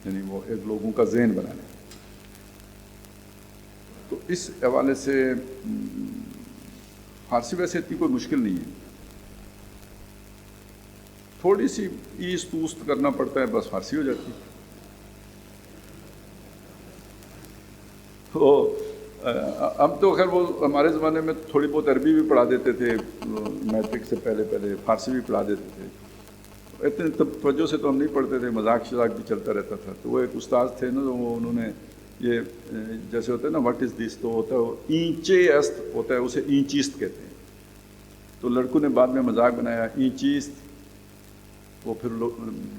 یعنی وہ ایک لوگوں کا ذہن بنانے. تو اس حوالے سے فارسی ویسے اتنی کوئی مشکل نہیں ہے، تھوڑی سی ایست اوست کرنا پڑتا ہے بس فارسی ہو جاتی. تو اب تو خیر وہ ہمارے زمانے میں تھوڑی بہت عربی بھی پڑھا دیتے تھے، میٹرک سے پہلے فارسی بھی پڑھا دیتے تھے. اتنے توجہ سے تو ہم نہیں پڑھتے تھے، مذاق شذاق بھی چلتا رہتا تھا. تو وہ ایک استاد تھے نا، وہ انہوں نے یہ جیسے ہوتا ہے نا واٹ از دس، تو ہوتا ہے وہ اینچے است ہوتا ہے، اسے اینچیست کہتے ہیں. تو لڑکوں نے بعد میں مذاق بنایا اینچیست، وہ پھر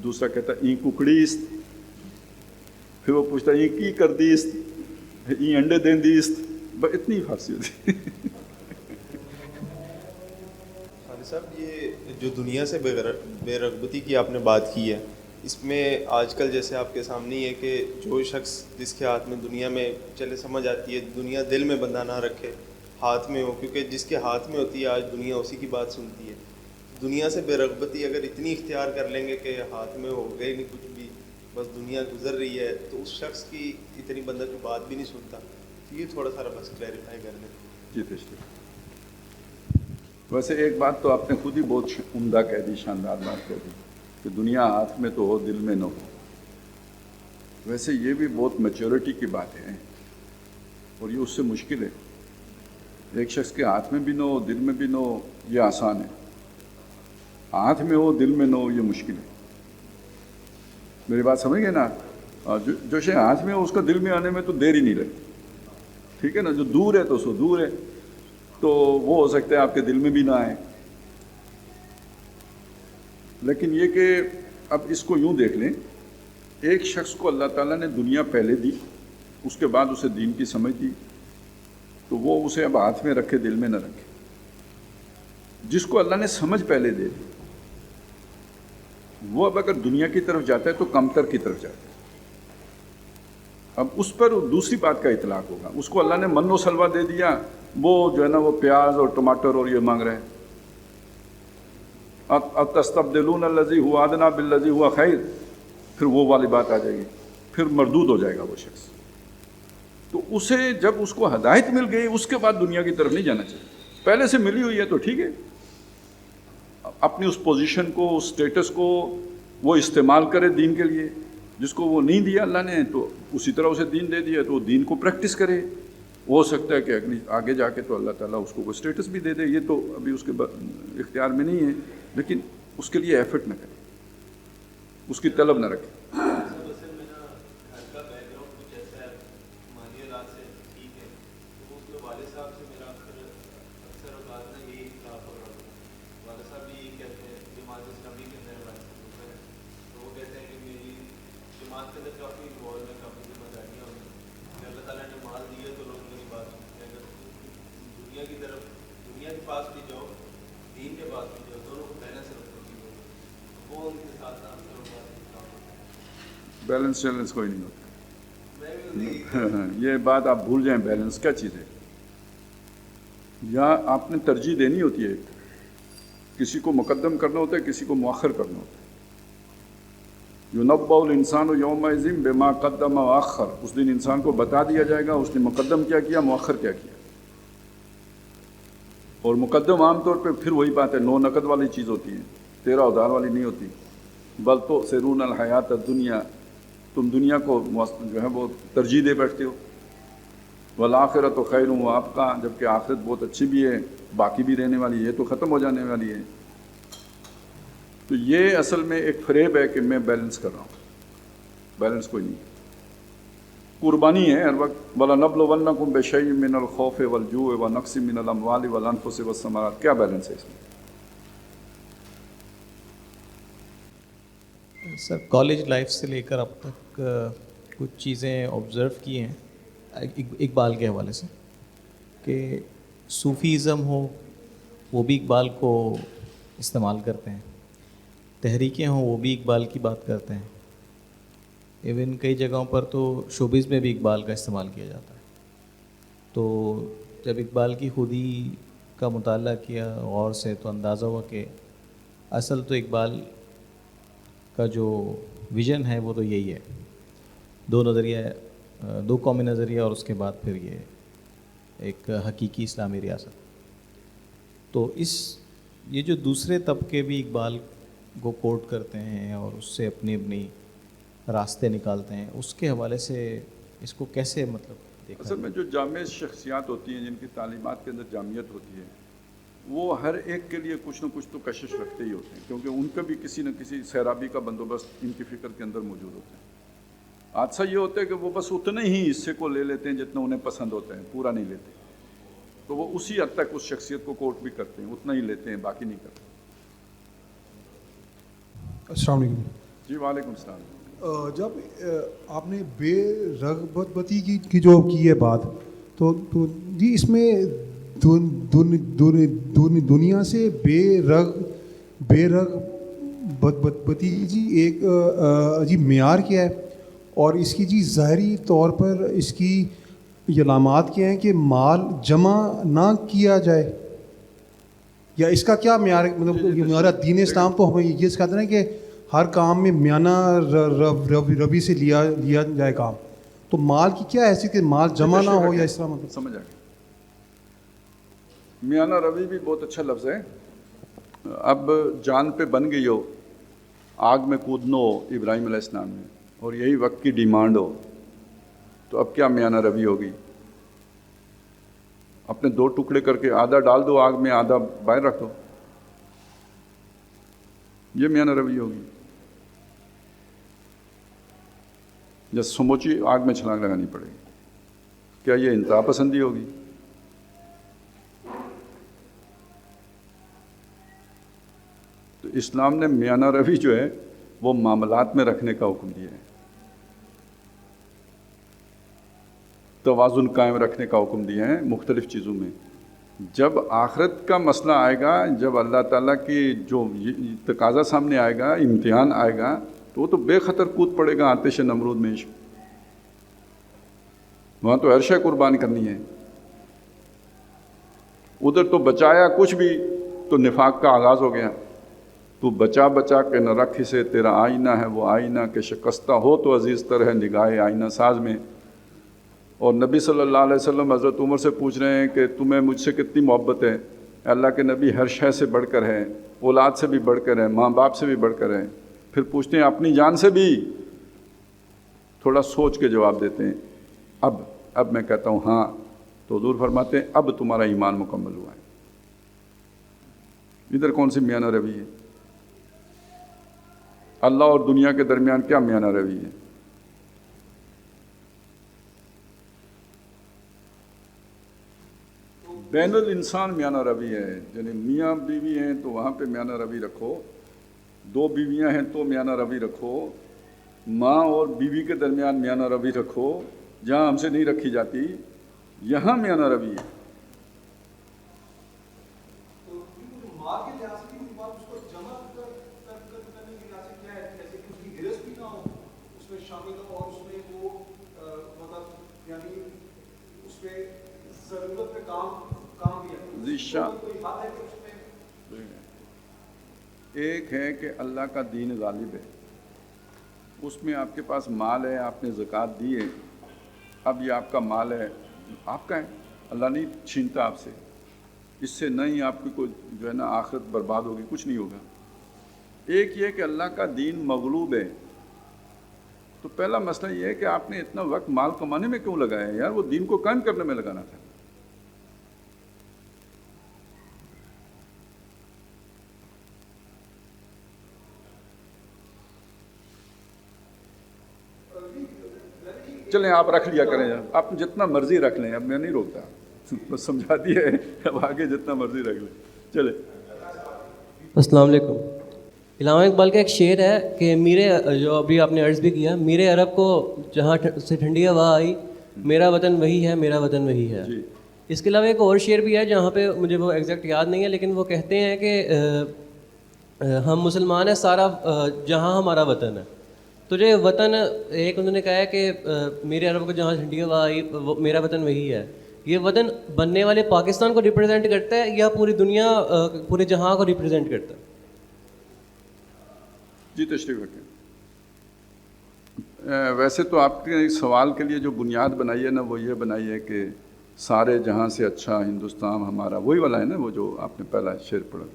دوسرا کہتا این ککڑیست، پھر وہ پوچھتا این کی کردیست، این انڈے دیندیست. اتنی فارسی ہوتی. صاحب یہ جو دنیا سے بے رغبتی کی آپ نے بات کی ہے، اس میں آج کل جیسے آپ کے سامنے ہی ہے کہ جو شخص جس کے ہاتھ میں دنیا میں چلے سمجھ آتی ہے، دنیا دل میں بندہ نہ رکھے، ہاتھ میں ہو، کیونکہ جس کے ہاتھ میں ہوتی ہے آج دنیا اسی کی بات سنتی ہے. دنیا سے بے رغبتی اگر اتنی اختیار کر لیں گے کہ ہاتھ میں ہو گئے نہیں کچھ بھی، بس دنیا گزر رہی ہے، تو اس شخص کی اتنی بندہ کی بات بھی نہیں سنتا. تو یہ تھوڑا سا بس کلیریفائی کر دیں. جی تشریف. ویسے ایک بات تو آپ نے خود ہی بہت عمدہ کہہ دی، شاندار بات کہہ دی کہ دنیا ہاتھ میں تو ہو دل میں نہ ہو. ویسے یہ بھی بہت میچورٹی کی بات ہے اور یہ اس سے مشکل ہے. ایک شخص کے ہاتھ میں بھی نہ ہو دل میں بھی نہ ہو یہ آسان ہے، ہاتھ میں ہو دل میں نہ ہو یہ مشکل ہے. میری بات سمجھ گئے نا؟ جو شے ہاتھ میں ہو اس کا دل میں آنے میں تو دیر ہی نہیں لگتی. ٹھیک ہے نا؟ جو دور ہے تو سو دور ہے، تو وہ ہو سکتا ہے آپ کے دل میں بھی نہ آئے. لیکن یہ کہ اب اس کو یوں دیکھ لیں، ایک شخص کو اللہ تعالیٰ نے دنیا پہلے دی، اس کے بعد اسے دین کی سمجھ دی، تو وہ اسے اب ہاتھ میں رکھے دل میں نہ رکھے. جس کو اللہ نے سمجھ پہلے دے دی وہ اب اگر دنیا کی طرف جاتا ہے تو کمتر کی طرف جاتا ہے. اب اس پر دوسری بات کا اطلاق ہوگا. اس کو اللہ نے من و سلوہ دے دیا، وہ جو ہے نا وہ پیاز اور ٹماٹر اور یہ مانگ رہے ہیں. اتستبدلون الذی هو ادنی بالذی هو خیر، پھر وہ والی بات آ جائے گی، پھر مردود ہو جائے گا وہ شخص. تو اسے جب اس کو ہدایت مل گئی اس کے بعد دنیا کی طرف نہیں جانا چاہیے. پہلے سے ملی ہوئی ہے تو ٹھیک ہے، اپنی اس پوزیشن کو، اس اسٹیٹس کو وہ استعمال کرے دین کے لیے. جس کو وہ نہیں دیا اللہ نے تو اسی طرح اسے دین دے دیا تو وہ دین کو پریکٹس کرے. ہو سکتا ہے کہ آگے جا کے تو اللہ تعالیٰ اس کو کوئی اسٹیٹس بھی دے دے، یہ تو ابھی اس کے اختیار میں نہیں ہے، لیکن اس کے لیے ایفرٹ نہ کرے، اس کی طلب نہ رکھے. بیلنس کوئی نہیں ہوتا. یہ بات آپ بھول جائیں، بیلنس کیا چیز ہے. یا آپ نے ترجیح دینی ہوتی ہے، کسی کو مقدم کرنا ہوتا ہے، کسی کو مؤخر کرنا ہوتا ہے. یُنَبَّأُ الْإِنسَانُ يَوْمَئِذٍ بِمَا قَدَّمَ وَأَخَّرَ. اس دن انسان کو بتا دیا جائے گا اس نے مقدم کیا کیا، مؤخر کیا کیا. اور مقدم عام طور پہ پھر وہی بات ہے، نو نقد والی چیز ہوتی ہے، 13 ادھار والی نہیں ہوتی. بل تؤثرون الحیات الدنیا، تم دنیا کو جو ہے وہ ترجیح دے بیٹھتے ہو. والآخرۃ خیر وابقیٰ، جبکہ آخرت بہت اچھی بھی ہے، باقی بھی رہنے والی ہے، یہ تو ختم ہو جانے والی ہے. تو یہ اصل میں ایک فریب ہے کہ میں بیلنس کر رہا ہوں. بیلنس کوئی نہیں، قربانی ہے ہر وقت. وَلَنَبْلُوَنَّكُمْ بِشَيْءٍ مِّنَ الْخَوْفِ وَالْجُوعِ وَنَقْصٍ مِّنَ الْأَمْوَالِ وَالْأَنفُسِ وَالثَّمَرَاتِ. کیا بیلنس ہے اس میں؟ سر کالج لائف سے لے کر اب تک کچھ چیزیں آبزرو کی ہیں اقبال کے حوالے سے، کہ صوفیزم ہو وہ بھی اقبال کو استعمال کرتے ہیں، تحریکیں ہوں وہ بھی اقبال کی بات کرتے ہیں، ایون کئی جگہوں پر تو شوبز میں بھی اقبال کا استعمال کیا جاتا ہے. تو جب اقبال کی خودی کا مطالعہ کیا غور سے تو اندازہ ہوا کہ اصل تو اقبال کا جو ویژن ہے وہ تو یہی ہے، دو نظریہ، دو قومی نظریہ اور اس کے بعد پھر یہ ایک حقیقی اسلامی ریاست. تو یہ جو دوسرے طبقے بھی اقبال کو کوٹ کرتے ہیں اور اس سے اپنی راستے نکالتے ہیں، اس کے حوالے سے اس کو کیسے مطلب دیکھا؟ اصل میں جو جامع شخصیات ہوتی ہیں، جن کی تعلیمات کے اندر جامعیت ہوتی ہے، وہ ہر ایک کے لیے کچھ نہ کچھ تو کشش رکھتے ہی ہوتے ہیں، کیونکہ ان کا بھی کسی نہ کسی سیرابی کا بندوبست ان کی فکر کے اندر موجود ہوتا ہے. حادثہ یہ ہوتا ہے کہ وہ بس اتنے ہی حصے کو لے لیتے ہیں جتنا انہیں پسند ہوتا ہے، پورا نہیں لیتے. تو وہ اسی حد تک اس شخصیت کو کوٹ بھی کرتے ہیں، اتنا ہی لیتے ہیں، باقی نہیں کرتے. السلام علیکم. جی وعلیکم السلام. جب آپ نے بے رغبتی کی جو کی ہے بات، تو جی اس میں دنیا سے بے رغبتی جی ایک جی معیار کیا ہے، اور اس کی جی ظاہری طور پر اس کی علامات کیا ہیں کہ مال جمع نہ کیا جائے، یا اس کا کیا معیار ہے؟ مطلب ہمارا دین اسلام تو ہمیں یہ سکھاتا ہے کہ ہر کام میں میانہ روی سے لیا جائے کام. تو مال کی کیا حیثیت ہے، مال جمع نہ ہو یا اس طرح؟ مطلب سمجھ آ گیا. میانہ روی بھی بہت اچھا لفظ ہے. اب جان پہ بن گئی ہو، آگ میں کودنا ہو ابراہیم علیہ السلام نے، اور یہی وقت کی ڈیمانڈ ہو، تو اب کیا میانہ روی ہوگی؟ اپنے 2 ٹکڑے کر کے آدھا ڈال دو آگ میں، آدھا باہر رکھ دو، یہ میانہ روی ہوگی؟ یا سموچی آگ میں چھلانگ لگانی پڑے گی؟ کیا یہ انتہا پسندی ہوگی؟ تو اسلام نے میانہ روی جو ہے وہ معاملات میں رکھنے کا حکم دیا ہے، توازن قائم رکھنے کا حکم دیا ہے مختلف چیزوں میں. جب آخرت کا مسئلہ آئے گا، جب اللہ تعالیٰ کی جو تقاضا سامنے آئے گا، امتحان آئے گا، تو وہ تو بے خطر کود پڑے گا آتش نمرود میں. وہاں تو ہر شے قربان کرنی ہے. ادھر تو بچایا کچھ بھی تو نفاق کا آغاز ہو گیا. تو بچا بچا کے نہ رکھ اسے، تیرا آئینہ ہے وہ آئینہ کہ شکستہ ہو تو عزیز تر ہے نگاہ آئینہ ساز میں۔ اور نبی صلی اللہ علیہ وسلم حضرت عمر سے پوچھ رہے ہیں کہ تمہیں مجھ سے کتنی محبت ہے؟ اللہ کے نبی ہر شے سے بڑھ کر ہے، اولاد سے بھی بڑھ کر ہے، ماں باپ سے بھی بڑھ کر ہے۔ پھر پوچھتے ہیں اپنی جان سے بھی؟ تھوڑا سوچ کے جواب دیتے ہیں اب میں کہتا ہوں ہاں، تو حضور فرماتے ہیں اب تمہارا ایمان مکمل ہوا ہے۔ ادھر کون سی میانہ روی ہے؟ اللہ اور دنیا کے درمیان کیا میانہ روی ہے؟ بین الانسان میانہ روی ہے، یعنی میاں بیوی ہیں تو وہاں پہ میانہ روی رکھو، دو بیویاں ہیں تو میانہ روی رکھو، ماں اور بیوی کے درمیان میانہ روی رکھو، جہاں ہم سے نہیں رکھی جاتی یہاں میانہ روی ہے۔ ایک ہے کہ اللہ کا دین غالب ہے، اس میں آپ کے پاس مال ہے، آپ نے زکوٰۃ دی ہے، اب یہ آپ کا مال ہے، آپ کا ہے، اللہ نہیں چھینتا آپ سے، اس سے نہیں آپ کی کوئی جو ہے نا آخرت برباد ہوگی، کچھ نہیں ہوگا۔ ایک یہ کہ اللہ کا دین مغلوب ہے، تو پہلا مسئلہ یہ ہے کہ آپ نے اتنا وقت مال کمانے میں کیوں لگایا ہے؟ یار وہ دین کو قائم کرنے میں لگانا تھا۔ چلیں آپ رکھ لیا کریں، آپ جتنا مرضی رکھ لیں، اب میں نہیں روکتا، بس سمجھا دیا ہے، اب آگے جتنا مرضی رکھ لیں، چلیں۔ السلام علیکم۔ علامہ اقبال کا ایک شعر ہے کہ میرے، جو ابھی آپ نے عرض بھی کیا، میرے عرب کو جہاں سے ٹھنڈی ہوا آئی، میرا وطن وہی ہے، میرا وطن وہی ہے۔ اس کے علاوہ ایک اور شعر بھی ہے جہاں پہ مجھے وہ ایگزیکٹ یاد نہیں ہے، لیکن وہ کہتے ہیں کہ ہم مسلمان ہیں، سارا جہاں ہمارا وطن ہے۔ تو جو وطن، ایک انہوں نے کہا ہے کہ میرے عرب کو جہاں ٹھنڈی ہوا آئی، میرا وطن وہی ہے، یہ وطن بننے والے پاکستان کو ریپرزینٹ کرتا ہے یا پوری دنیا، پورے جہاں کو ریپرزینٹ کرتا ہے؟ جی تشریف رکھیں۔ ویسے تو آپ کے سوال کے لیے جو بنیاد بنائی ہے نا، وہ یہ بنائی ہے کہ سارے جہاں سے اچھا ہندوستان ہمارا، وہی والا ہے نا وہ جو آپ نے پہلا شعر پڑھا۔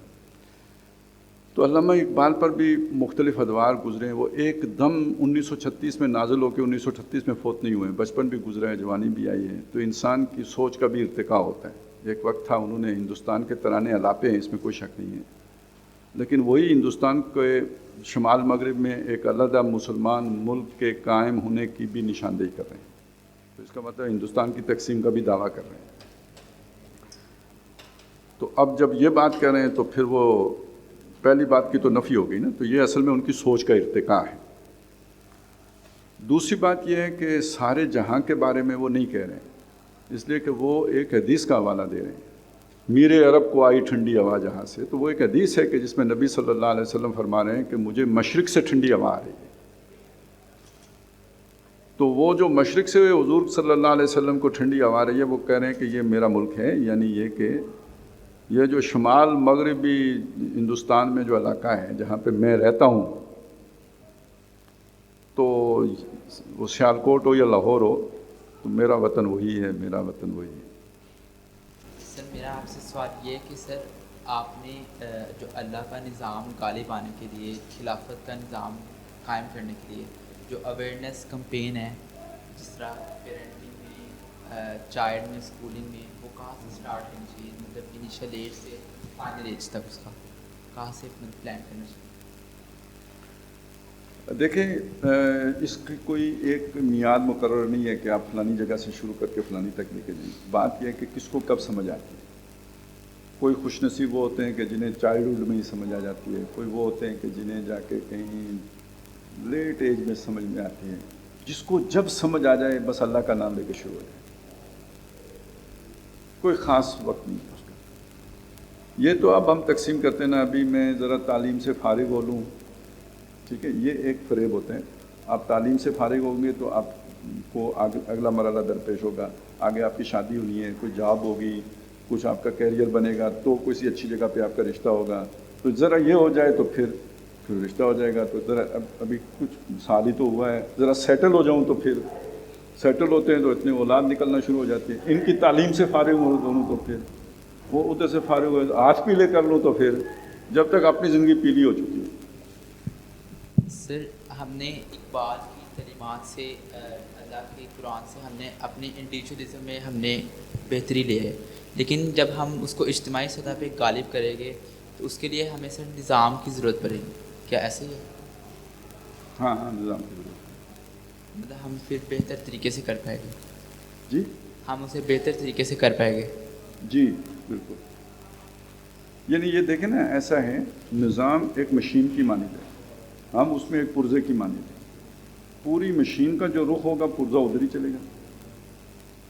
تو علامہ اقبال پر بھی مختلف ادوار گزرے ہیں، وہ ایک دم 1936 میں نازل ہو کے 1938 میں فوت نہیں ہوئے، بچپن بھی گزرا ہے، جوانی بھی آئی ہے، تو انسان کی سوچ کا بھی ارتقاء ہوتا ہے۔ ایک وقت تھا انہوں نے ہندوستان کے ترانے الاپے ہیں، اس میں کوئی شک نہیں ہے، لیکن وہی ہندوستان کے شمال مغرب میں ایک علیحدہ مسلمان ملک کے قائم ہونے کی بھی نشاندہی کر رہے ہیں، تو اس کا مطلب ہندوستان کی تقسیم کا بھی دعویٰ کر رہے ہیں۔ تو اب جب یہ بات کر رہے ہیں تو پھر وہ پہلی بات کی تو نفی ہو گئی نا، تو یہ اصل میں ان کی سوچ کا ارتقاء ہے۔ دوسری بات یہ ہے کہ سارے جہاں کے بارے میں وہ نہیں کہہ رہے ہیں، اس لیے کہ وہ ایک حدیث کا حوالہ دے رہے ہیں، میرے عرب کو آئی ٹھنڈی ہوا جہاں سے، تو وہ ایک حدیث ہے کہ جس میں نبی صلی اللہ علیہ وسلم فرما رہے ہیں کہ مجھے مشرق سے ٹھنڈی ہوا آ رہی ہے۔ تو وہ جو مشرق سے حضور صلی اللہ علیہ وسلم کو ٹھنڈی ہوا آ رہی ہے، وہ کہہ رہے ہیں کہ یہ میرا ملک ہے، یعنی یہ کہ یہ جو شمال مغربی ہندوستان میں جو علاقہ ہے جہاں پہ میں رہتا ہوں، تو وہ سیالکوٹ ہو یا لاہور ہو، تو میرا وطن وہی ہے، میرا وطن وہی ہے۔ سر میرا آپ سے سوال یہ ہے کہ سر آپ نے جو اللہ کا نظام غالب آنے کے لیے، خلافت کا نظام قائم کرنے کے لیے جو اویئرنیس کمپین ہے، جس طرح پیرنٹنگ میں، چائلڈ میں، اسکولنگ میں، وہ کہاں سے اسٹارٹ کرنی چاہیے؟ مطلب انیشیل ایج سے فائنل ایج تک اس کا کہاں سے پلان کرنا چاہیے؟ دیکھیں، اس کی کوئی ایک میعاد مقرر نہیں ہے کہ آپ فلانی جگہ سے شروع کر کے فلانی تک لے کے جائیں۔ بات یہ ہے کہ کس کو کب سمجھ آتی ہے۔ کوئی خوش نصیب وہ ہوتے ہیں کہ جنہیں چائلڈہڈ میں ہی سمجھ آ جاتی ہے، کوئی وہ ہوتے ہیں کہ جنہیں جا کے کہیں لیٹ ایج میں سمجھ میں آتی ہے۔ جس کو جب سمجھ آ جائے بس اللہ کا نام لے کے شروع ہو جائے، کوئی خاص وقت نہیں ہے اس کا۔ یہ تو اب ہم تقسیم کرتے ہیں نا، ابھی میں ذرا تعلیم سے فارغ ہو لوں، ٹھیک ہے، یہ ایک فریب ہوتے ہیں۔ آپ تعلیم سے فارغ ہوں گے تو آپ کو اگلا مرحلہ درپیش ہوگا، آگے آپ کی شادی ہونی ہے، کوئی جاب ہوگی، کچھ آپ کا کیریئر بنے گا، تو کسی اچھی جگہ پہ آپ کا رشتہ ہوگا، تو ذرا یہ ہو جائے تو پھر رشتہ ہو جائے گا. تو ذرا ابھی کچھ سال ہی تو ہوا ہے, ذرا سیٹل ہو جاؤں تو پھر سیٹل ہوتے ہیں تو اتنے اولاد نکلنا شروع ہو جاتی ہے. ان کی تعلیم سے فارغ ہو دونوں تو پھر وہ ادھر سے فارغ ہوئے, آج پی لے کر لوں تو پھر جب تک اپنی زندگی پیلی ہو چکی ہے. سر ہم نے اقبال کی تعلیمات سے اللہ کے قرآن سے ہم نے اپنی انڈیویجولزم میں ہم نے بہتری لی ہے, لیکن جب ہم اس کو اجتماعی سطح پہ غالب کریں گے تو اس کے لیے ہمیں سر نظام کی ضرورت پڑے گی. کیا ایسے ہی ہے؟ ہاں نظام کی ضرورت. مطلب ہم پھر بہتر طریقے سے کر پائیں گے. جی ہم اسے بہتر طریقے سے کر پائیں گے. جی بالکل. یعنی یہ دیکھیں نا, ایسا ہے نظام ایک مشین کی مانند ہے, ہم اس میں ایک پرزے کی مانند ہیں. پوری مشین کا جو رخ ہوگا پرزا ادھر ہی چلے گا.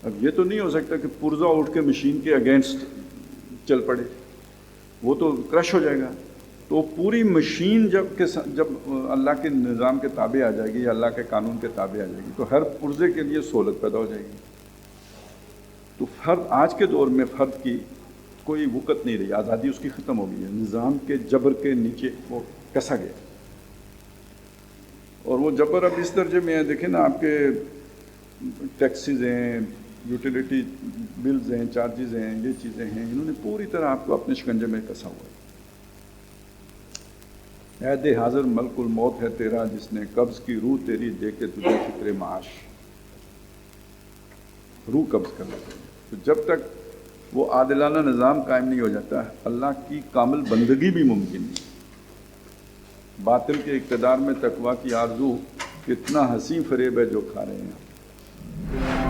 اب یہ تو نہیں ہو سکتا کہ پرزا اٹھ کے مشین کے اگینسٹ چل پڑے, وہ تو کرش ہو جائے گا. تو پوری مشین جب اللہ کے نظام کے تابع آ جائے گی یا اللہ کے قانون کے تابع آ جائے گی تو ہر پرزے کے لیے سہولت پیدا ہو جائے گی. تو فرد آج کے دور میں فرد کی کوئی وقت نہیں رہی, آزادی اس کی ختم ہو گئی ہے. نظام کے جبر کے نیچے وہ کسا گیا, اور وہ جبر اب اس درجے میں ہے. دیکھیں نا, آپ کے ٹیکسیز ہیں, یوٹیلیٹی بلز ہیں, چارجز ہیں, یہ چیزیں ہیں, انہوں نے پوری طرح آپ کو اپنے شکنجے میں کسا ہوا ہے. عہد حاضر ملک الموت ہے تیرا, جس نے قبض کی روح تیری دے کے تجھے فکر معاش. روح قبض کرنا چاہیے. تو جب تک وہ عادلانہ نظام قائم نہیں ہو جاتا, اللہ کی کامل بندگی بھی ممکن نہیں. باطل کے اقتدار میں تقویٰ کی آرزو, کتنا حسین فریب ہے جو کھا رہے ہیں.